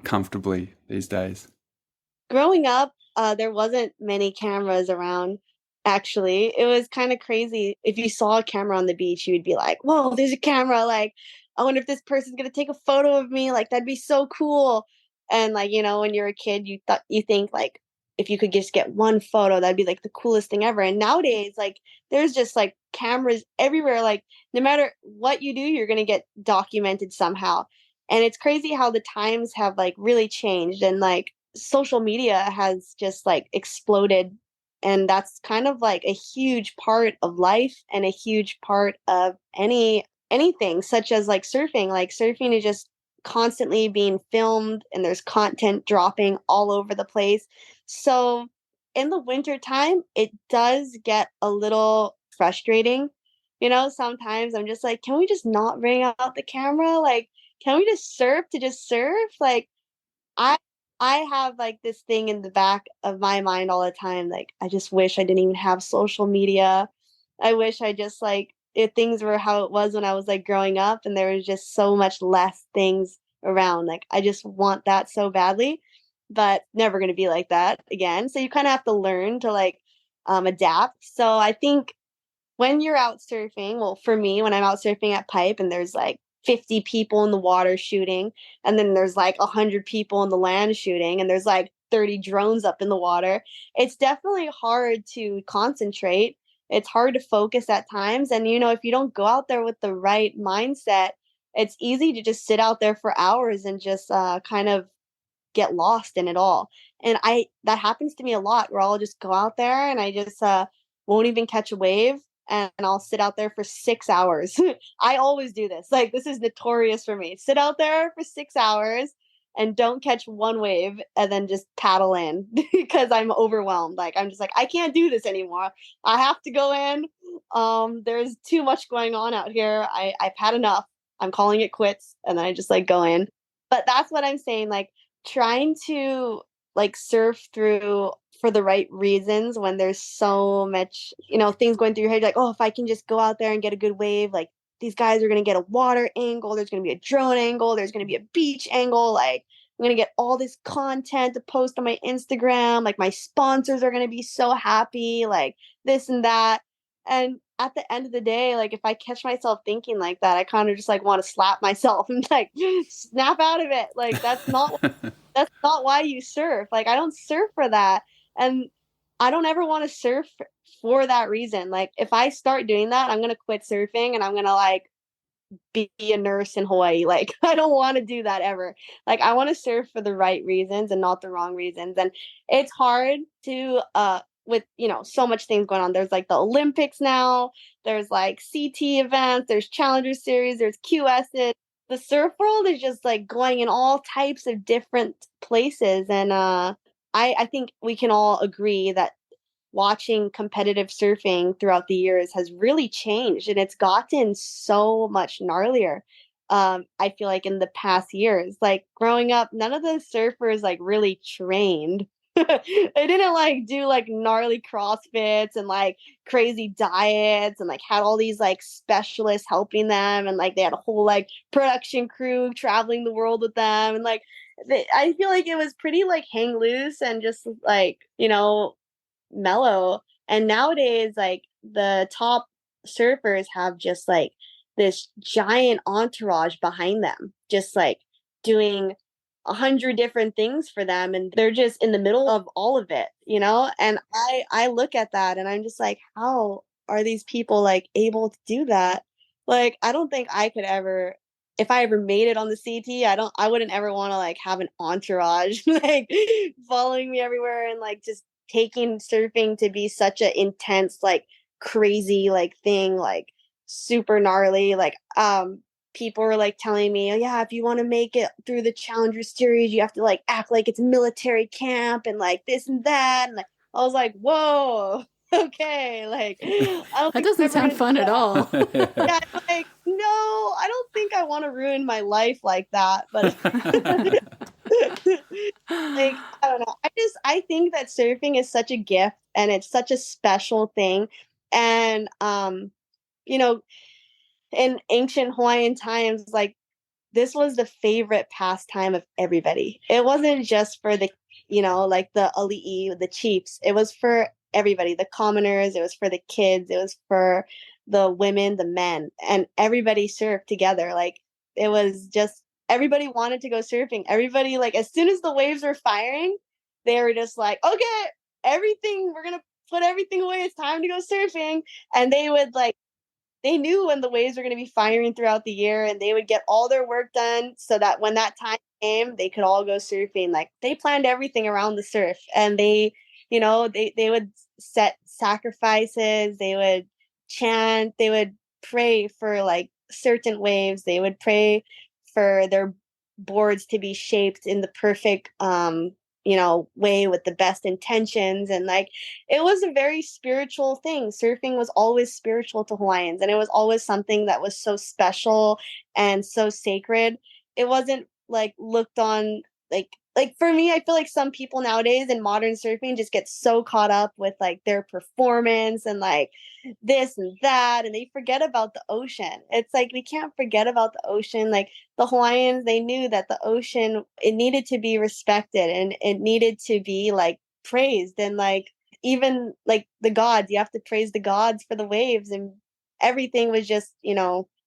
comfortably these days? Growing up, there wasn't many cameras around. Actually, it was kind of crazy. If you saw a camera on the beach, you would be like, "Whoa, there's a camera!" Like, I wonder if this person's gonna take a photo of me. Like, that'd be so cool. And like, when you're a kid, you think like if you could just get one photo, that'd be like the coolest thing ever. And nowadays, like, there's just like cameras everywhere. Like, no matter what you do, you're gonna get documented somehow. And it's crazy how the times have like really changed, and like social media has just like exploded, and that's kind of like a huge part of life and a huge part of anything such as like surfing. Like, surfing is just constantly being filmed, and there's content dropping all over the place. So in the winter time, it does get a little frustrating. Sometimes I'm just like, can we just not bring out the camera? Like, can we just surf to just surf? Like, I I have, like, this thing in the back of my mind all the time, like, I just wish I didn't even have social media. I wish I just, like, if things were how it was when I was, like, growing up and there was just so much less things around, like, I just want that so badly, but never gonna be like that again, so you kinda have to learn to, like, adapt. So I think when you're out surfing, well, for me, when I'm out surfing at Pipe and there's like 50 people in the water shooting, and then there's like 100 people in the land shooting, and there's like 30 drones up in the water, it's definitely hard to concentrate. It's hard to focus at times. And, if you don't go out there with the right mindset, it's easy to just sit out there for hours and just kind of get lost in it all. And that happens to me a lot where I'll just go out there and I just won't even catch a wave, and I'll sit out there for 6 hours. I always do this. Like, this is notorious for me. Sit out there for 6 hours and don't catch one wave and then just paddle in because I'm overwhelmed. Like, I'm just like, I can't do this anymore. I have to go in. There's too much going on out here. I've had enough. I'm calling it quits, and then I just like go in. But that's what I'm saying, like, trying to like surf through for the right reasons when there's so much, things going through your head. You're like, oh, if I can just go out there and get a good wave, like, these guys are going to get a water angle. There's going to be a drone angle. There's going to be a beach angle. Like, I'm going to get all this content to post on my Instagram. Like, my sponsors are going to be so happy, like this and that. And at the end of the day, like, if I catch myself thinking like that, I kind of just like want to slap myself and like snap out of it. Like, that's not why you surf. Like, I don't surf for that. And I don't ever want to surf for that reason. Like, if I start doing that, I'm going to quit surfing and I'm going to like be a nurse in Hawaii. Like, I don't want to do that ever. Like, I want to surf for the right reasons and not the wrong reasons. And it's hard to, with, so much things going on. There's like the Olympics now, there's like CT events, there's Challenger Series, there's QS's. The surf world is just like going in all types of different places. And I think we can all agree that watching competitive surfing throughout the years has really changed, and it's gotten so much gnarlier. I feel like in the past years, like growing up, none of the surfers like really trained. They didn't like do like gnarly CrossFits and like crazy diets and like had all these like specialists helping them, and like they had a whole like production crew traveling the world with them, and like I feel like it was pretty like hang loose and just like, mellow. And nowadays, like, the top surfers have just like this giant entourage behind them, just like doing 100 different things for them, and they're just in the middle of all of it. And I look at that and I'm just like, how are these people like able to do that? Like, I don't think I could ever, if I ever made it on the CT, I wouldn't ever want to like have an entourage like following me everywhere, and like just taking surfing to be such an intense, like crazy, like thing, like super gnarly. Like, people were like telling me, oh, yeah, if you want to make it through the Challenger Series, you have to like act like it's military camp and like this and that. And like, I was like, whoa, okay. Like, I don't That think doesn't I'm ever sound gonna fun do at that. all. Yeah, I'm like, no, I don't think I want to ruin my life like that. But like, I don't know. I think that surfing is such a gift and it's such a special thing. And you know, in ancient Hawaiian times, like this was the favorite pastime of everybody. It wasn't just for the, like the ali'i, the chiefs. It was for everybody, the commoners. It was for the kids. It was for the women, the men, and everybody surfed together. Like it was just everybody wanted to go surfing. Everybody, like as soon as the waves were firing, they were just like, okay, everything, we're gonna put everything away. It's time to go surfing. And they would like they knew when the waves were going to be firing throughout the year and they would get all their work done so that when that time came, they could all go surfing. Like they planned everything around the surf and they would set sacrifices, they would chant, they would pray for like certain waves, they would pray for their boards to be shaped in the perfect way with the best intentions. And like it was a very spiritual thing. Surfing was always spiritual to Hawaiians, and it was always something that was so special and so sacred. It wasn't like looked on like for me, I feel like some people nowadays in modern surfing just get so caught up with like their performance and like this and that, and they forget about the ocean. It's like we can't forget about the ocean. Like the Hawaiians, they knew that the ocean, it needed to be respected and it needed to be like praised. And like even like the gods, you have to praise the gods for the waves, and everything was just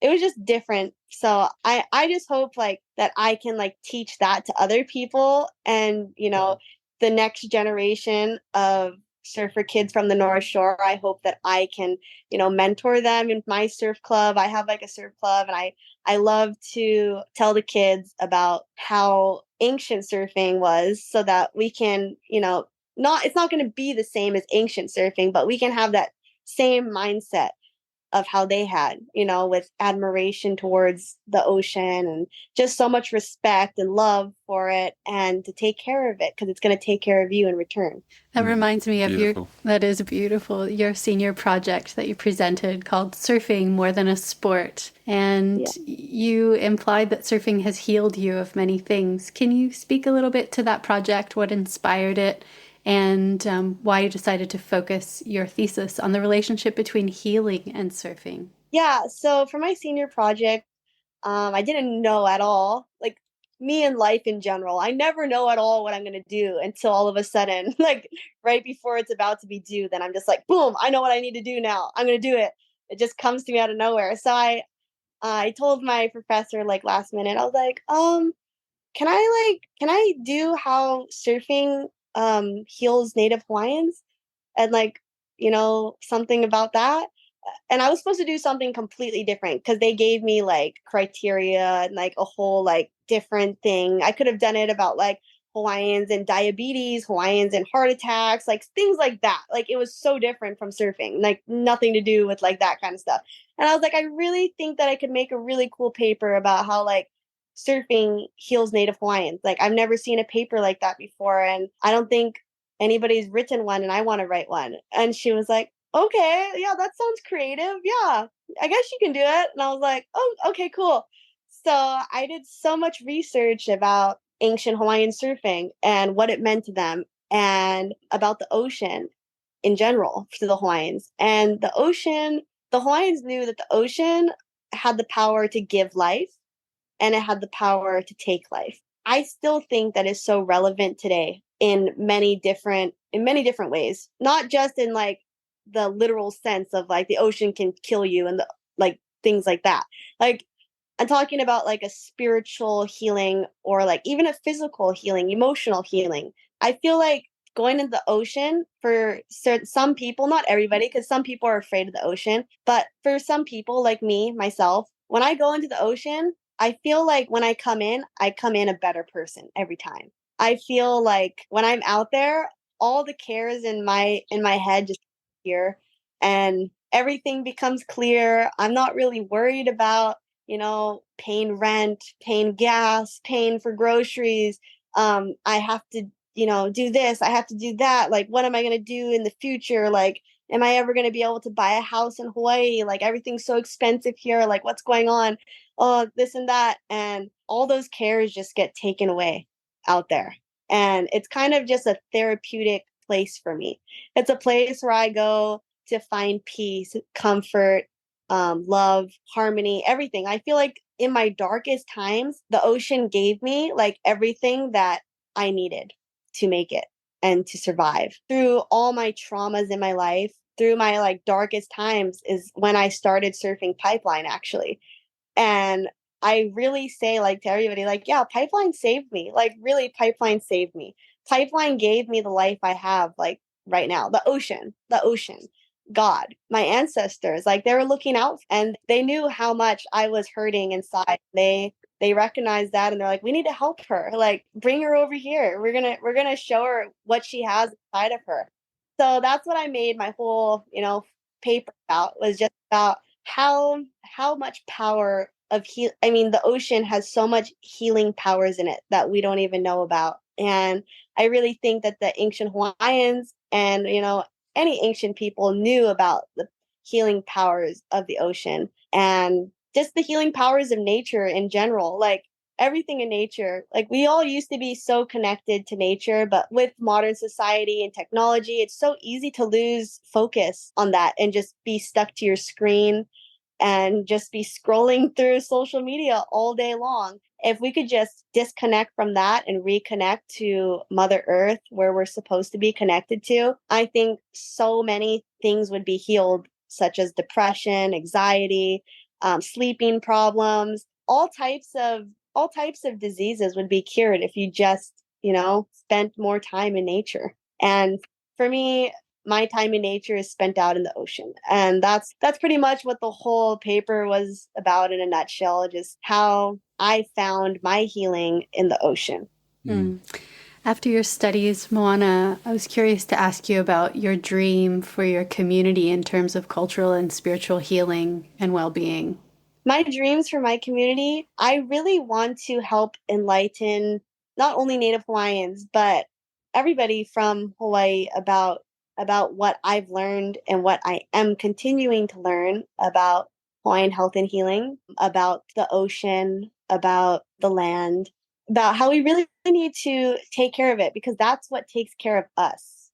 it was just different. So I just hope like that I can like teach that to other people, and the next generation of surfer kids from the North Shore. I hope that I can mentor them in my surf club. I have like a surf club, and I love to tell the kids about how ancient surfing was, so that we can not it's not going to be the same as ancient surfing, but we can have that same mindset of how they had, with admiration towards the ocean and just so much respect and love for it, and to take care of it because it's going to take care of you in return. That reminds me of Beautiful. that is beautiful, your senior project that you presented called Surfing More Than a Sport. And you implied that surfing has healed you of many things. Can you speak a little bit to that project, what inspired it, and why you decided to focus your thesis on the relationship between healing and surfing? Yeah, so for my senior project, I didn't know at all, like me and life in general. I never know at all what I'm going to do until all of a sudden, like right before it's about to be due, then I'm just like, boom, I know what I need to do now. I'm going to do it. It just comes to me out of nowhere. So I told my professor like last minute, I was like, can I do how surfing heals Native Hawaiians, and like something about that. And I was supposed to do something completely different because they gave me like criteria and like a whole like different thing. I could have done it about like Hawaiians and diabetes, Hawaiians and heart attacks, like things like that. Like it was so different from surfing, like nothing to do with like that kind of stuff. And I was like, I really think that I could make a really cool paper about how like surfing heals Native Hawaiians. Like I've never seen a paper like that before, and I don't think anybody's written one, and I want to write one. And she was like, okay, yeah, that sounds creative. Yeah, I guess you can do it. And I was like, oh, okay, cool. So I did so much research about ancient Hawaiian surfing and what it meant to them, and about the ocean in general to the Hawaiians. And the Hawaiians knew that the ocean had the power to give life, and it had the power to take life. I still think that is so relevant today in many different ways, not just in like the literal sense of like the ocean can kill you and the like things like that. Like I'm talking about like a spiritual healing, or like even a physical healing, emotional healing. I feel like going into the ocean for some people, not everybody, because some people are afraid of the ocean, but for some people like me, myself, when I go into the ocean, I feel like when I come in a better person every time. I feel like when I'm out there, all the cares in my head just here, and everything becomes clear. I'm not really worried about, paying rent, paying gas, paying for groceries. I have to, do this, I have to do that. Like, what am I going to do in the future? Like, Am I ever going to be able to buy a house in Hawaii? Like, everything's so expensive here. Like, what's going on? Oh, this and that. And all those cares just get taken away out there. And it's kind of just a therapeutic place for me. It's a place where I go to find peace, comfort, love, harmony, everything. I feel like in my darkest times, the ocean gave me like everything that I needed to make it and to survive. Through all my traumas in my life, through my like darkest times is when I started surfing Pipeline, actually. And I really say, like, to everybody, like, yeah, Pipeline saved me. Like, really, Pipeline saved me. Pipeline gave me the life I have, like, right now. The ocean, God, my ancestors, like, they were looking out and they knew how much I was hurting inside. They recognized that and they're like, we need to help her. Like, bring her over here. We're gonna show her what she has inside of her. So that's what I made my whole, paper about, was just about how much power of I mean, the ocean has so much healing powers in it that we don't even know about. And I really think that the ancient Hawaiians and, any ancient people knew about the healing powers of the ocean and just the healing powers of nature in general. Like, everything in nature, like, we all used to be so connected to nature, but with modern society and technology, it's so easy to lose focus on that and just be stuck to your screen and just be scrolling through social media all day long. If we could just disconnect from that and reconnect to Mother Earth, where we're supposed to be connected to, I think so many things would be healed, such as depression, anxiety, sleeping problems, all types of diseases would be cured if you just, spent more time in nature. And for me, my time in nature is spent out in the ocean. And that's pretty much what the whole paper was about in a nutshell, just how I found my healing in the ocean. After your studies, Moana, I was curious to ask you about your dream for your community in terms of cultural and spiritual healing and well-being. My dreams for my community, I really want to help enlighten not only Native Hawaiians, but everybody from Hawaii about what I've learned and what I am continuing to learn about Hawaiian health and healing, about the ocean, about the land, about how we really need to take care of it, because that's what takes care of us.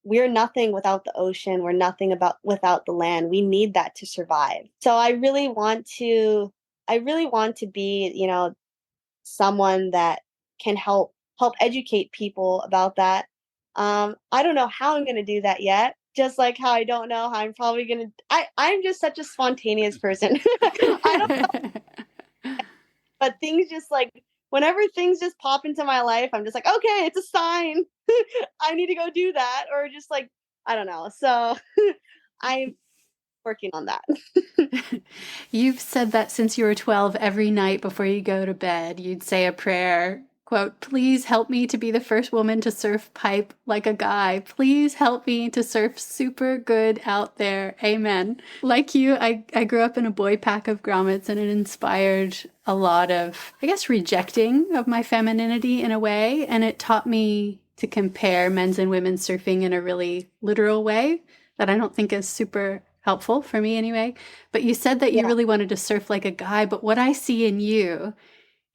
We're nothing without the ocean. We're nothing without the land. We need that to survive. So I really want to be, someone that can help educate people about that. I don't know how I'm going to do that yet. Just like how I don't know how I'm probably going to, I'm just such a spontaneous person. I don't know. But things just like, whenever things just pop into my life, I'm just like, okay, it's a sign. I need to go do that. Or just like, I don't know. So I'm working on that. You've said that since you were 12, every night before you go to bed, you'd say a prayer, quote, please help me to be the first woman to surf pipe like a guy. Please help me to surf super good out there. Amen. Like you, I grew up in a boy pack of grommets, and it inspired a lot of, I guess, rejecting of my femininity in a way. And it taught me to compare men's and women's surfing in a really literal way that I don't think is super helpful for me anyway. But you said that you really wanted to surf like a guy. But what I see in you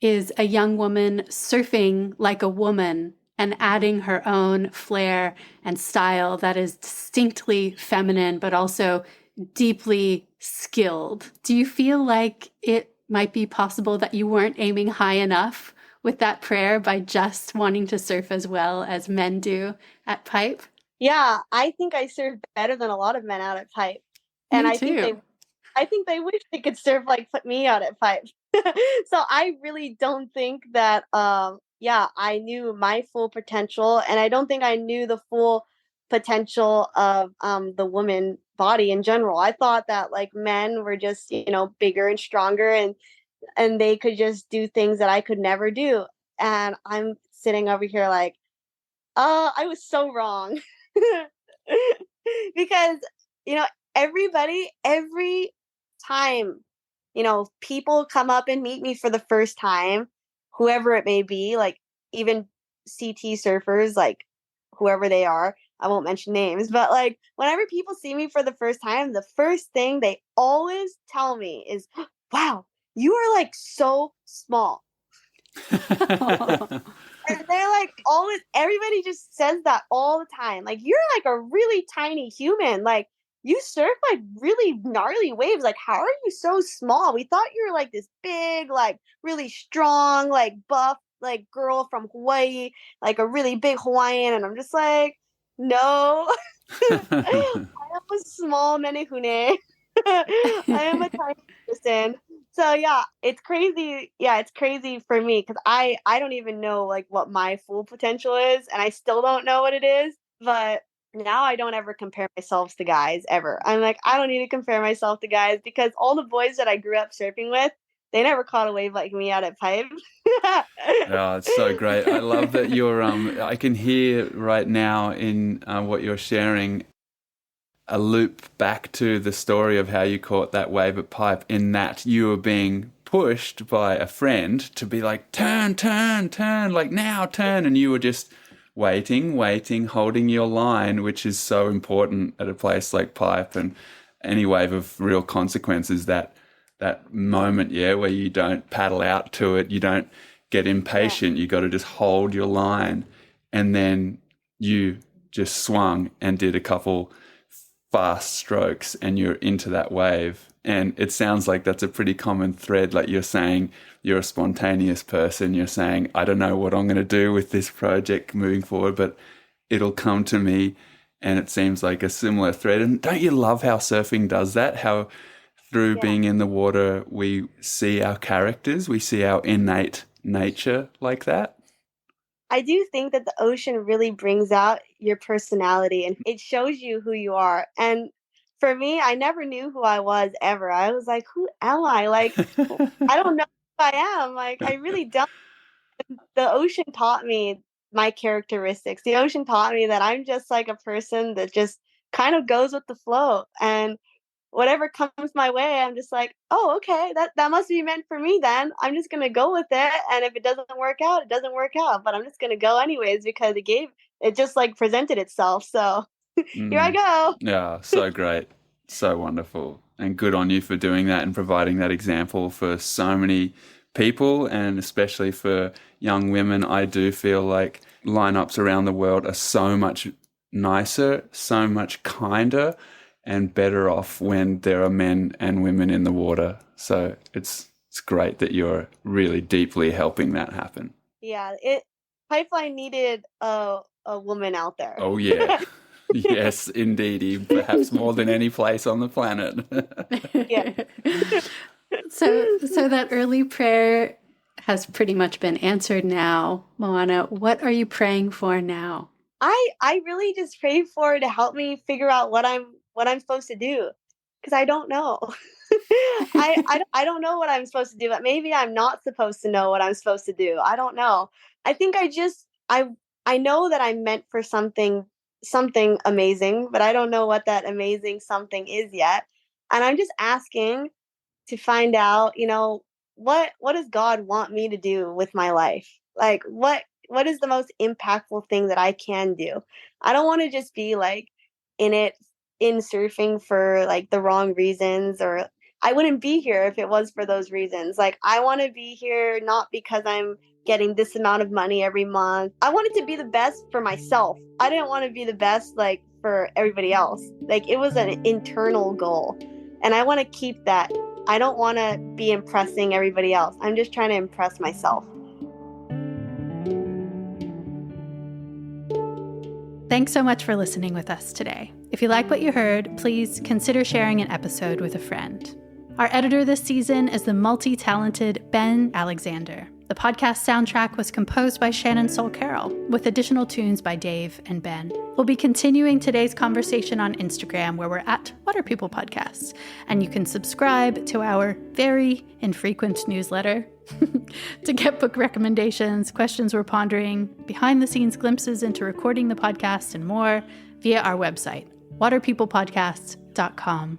is a young woman surfing like a woman and adding her own flair and style that is distinctly feminine, but also deeply skilled. Do you feel like it might be possible that you weren't aiming high enough with that prayer by just wanting to surf as well as men do at Pipe? Yeah, I think I surf better than a lot of men out at Pipe. And I think they wish they could surf like me out at Pipe. So I really don't think that I knew my full potential, and I don't think I knew the full potential of the woman body in general. I thought that like men were just, bigger and stronger and they could just do things that I could never do. And I'm sitting over here like, I was so wrong. Because, everybody, every time, people come up and meet me for the first time, whoever it may be, like even CT surfers, like whoever they are, I won't mention names, but like whenever people see me for the first time, the first thing they always tell me is, wow, you are like so small. And they're like always, everybody just says that all the time. Like, you're like a really tiny human. Like, you surf like really gnarly waves. Like, how are you so small? We thought you were like this big, like really strong, like buff, like girl from Hawaii, like a really big Hawaiian. And I'm just like, no, I am a small menehune. I am a tiny person. So yeah, it's crazy. Yeah, it's crazy for me because I don't even know like what my full potential is, and I still don't know what it is. But now I don't ever compare myself to guys ever. I'm like, I don't need to compare myself to guys because all the boys that I grew up surfing with, they never caught a wave like me out at Pipe. Oh, it's so great. I love that you're I can hear right now in what you're sharing a loop back to the story of how you caught that wave at Pipe, in that you were being pushed by a friend to be like, turn, like now turn. And you were just waiting, holding your line, which is so important at a place like Pipe and any wave of real consequences, that moment, where you don't paddle out to it, you don't get impatient, you got to just hold your line. And then you just swung and did a couple fast strokes and you're into that wave. And it sounds like that's a pretty common thread. Like you're saying, you're a spontaneous person. You're saying, I don't know what I'm going to do with this project moving forward, but it'll come to me. And it seems like a similar thread. And don't you love how surfing does that? How through being in the water, we see our characters, we see our innate nature like that. I do think that the ocean really brings out your personality and it shows you who you are. And for me, I never knew who I was ever. I was like, who am I? Like, I don't know who I am. Like, I really don't. The ocean taught me my characteristics. The ocean taught me that I'm just like a person that just kind of goes with the flow. And whatever comes my way, I'm just like, oh, okay, that must be meant for me then. I'm just going to go with it. And if it doesn't work out, it doesn't work out. But I'm just going to go anyways because it just like presented itself. So here I go. Yeah, so great. So wonderful. And good on you for doing that and providing that example for so many people, and especially for young women. I do feel like lineups around the world are so much nicer, so much kinder, and better off when there are men and women in the water. So it's great that you're really deeply helping that happen. Yeah, Pipeline needed a woman out there. Oh yeah. Yes, indeedy. Perhaps more than any place on the planet. Yeah. So that early prayer has pretty much been answered now. Moana, what are you praying for now? I really just pray for to help me figure out what I'm supposed to do, because I don't know. I don't know what I'm supposed to do, but maybe I'm not supposed to know what I'm supposed to do. I don't know. I think I know that I'm meant for something amazing, but I don't know what that amazing something is yet. And I'm just asking to find out, what does God want me to do with my life? Like what is the most impactful thing that I can do? I don't want to just be like in surfing for like the wrong reasons, or I wouldn't be here if it was for those reasons. Like, I want to be here not because I'm getting this amount of money every month. I wanted to be the best for myself. I didn't want to be the best like for everybody else. Like, it was an internal goal, and I want to keep that. I don't want to be impressing everybody else. I'm just trying to impress myself. Thanks so much for listening with us today. If you like what you heard, please consider sharing an episode with a friend. Our editor this season is the multi-talented Ben Alexander. The podcast soundtrack was composed by Shannon Soul Carroll, with additional tunes by Dave and Ben. We'll be continuing today's conversation on Instagram, where we're at Water People Podcasts, and you can subscribe to our very infrequent newsletter to get book recommendations, questions we're pondering, behind-the-scenes glimpses into recording the podcast, and more via our website, waterpeoplepodcasts.com.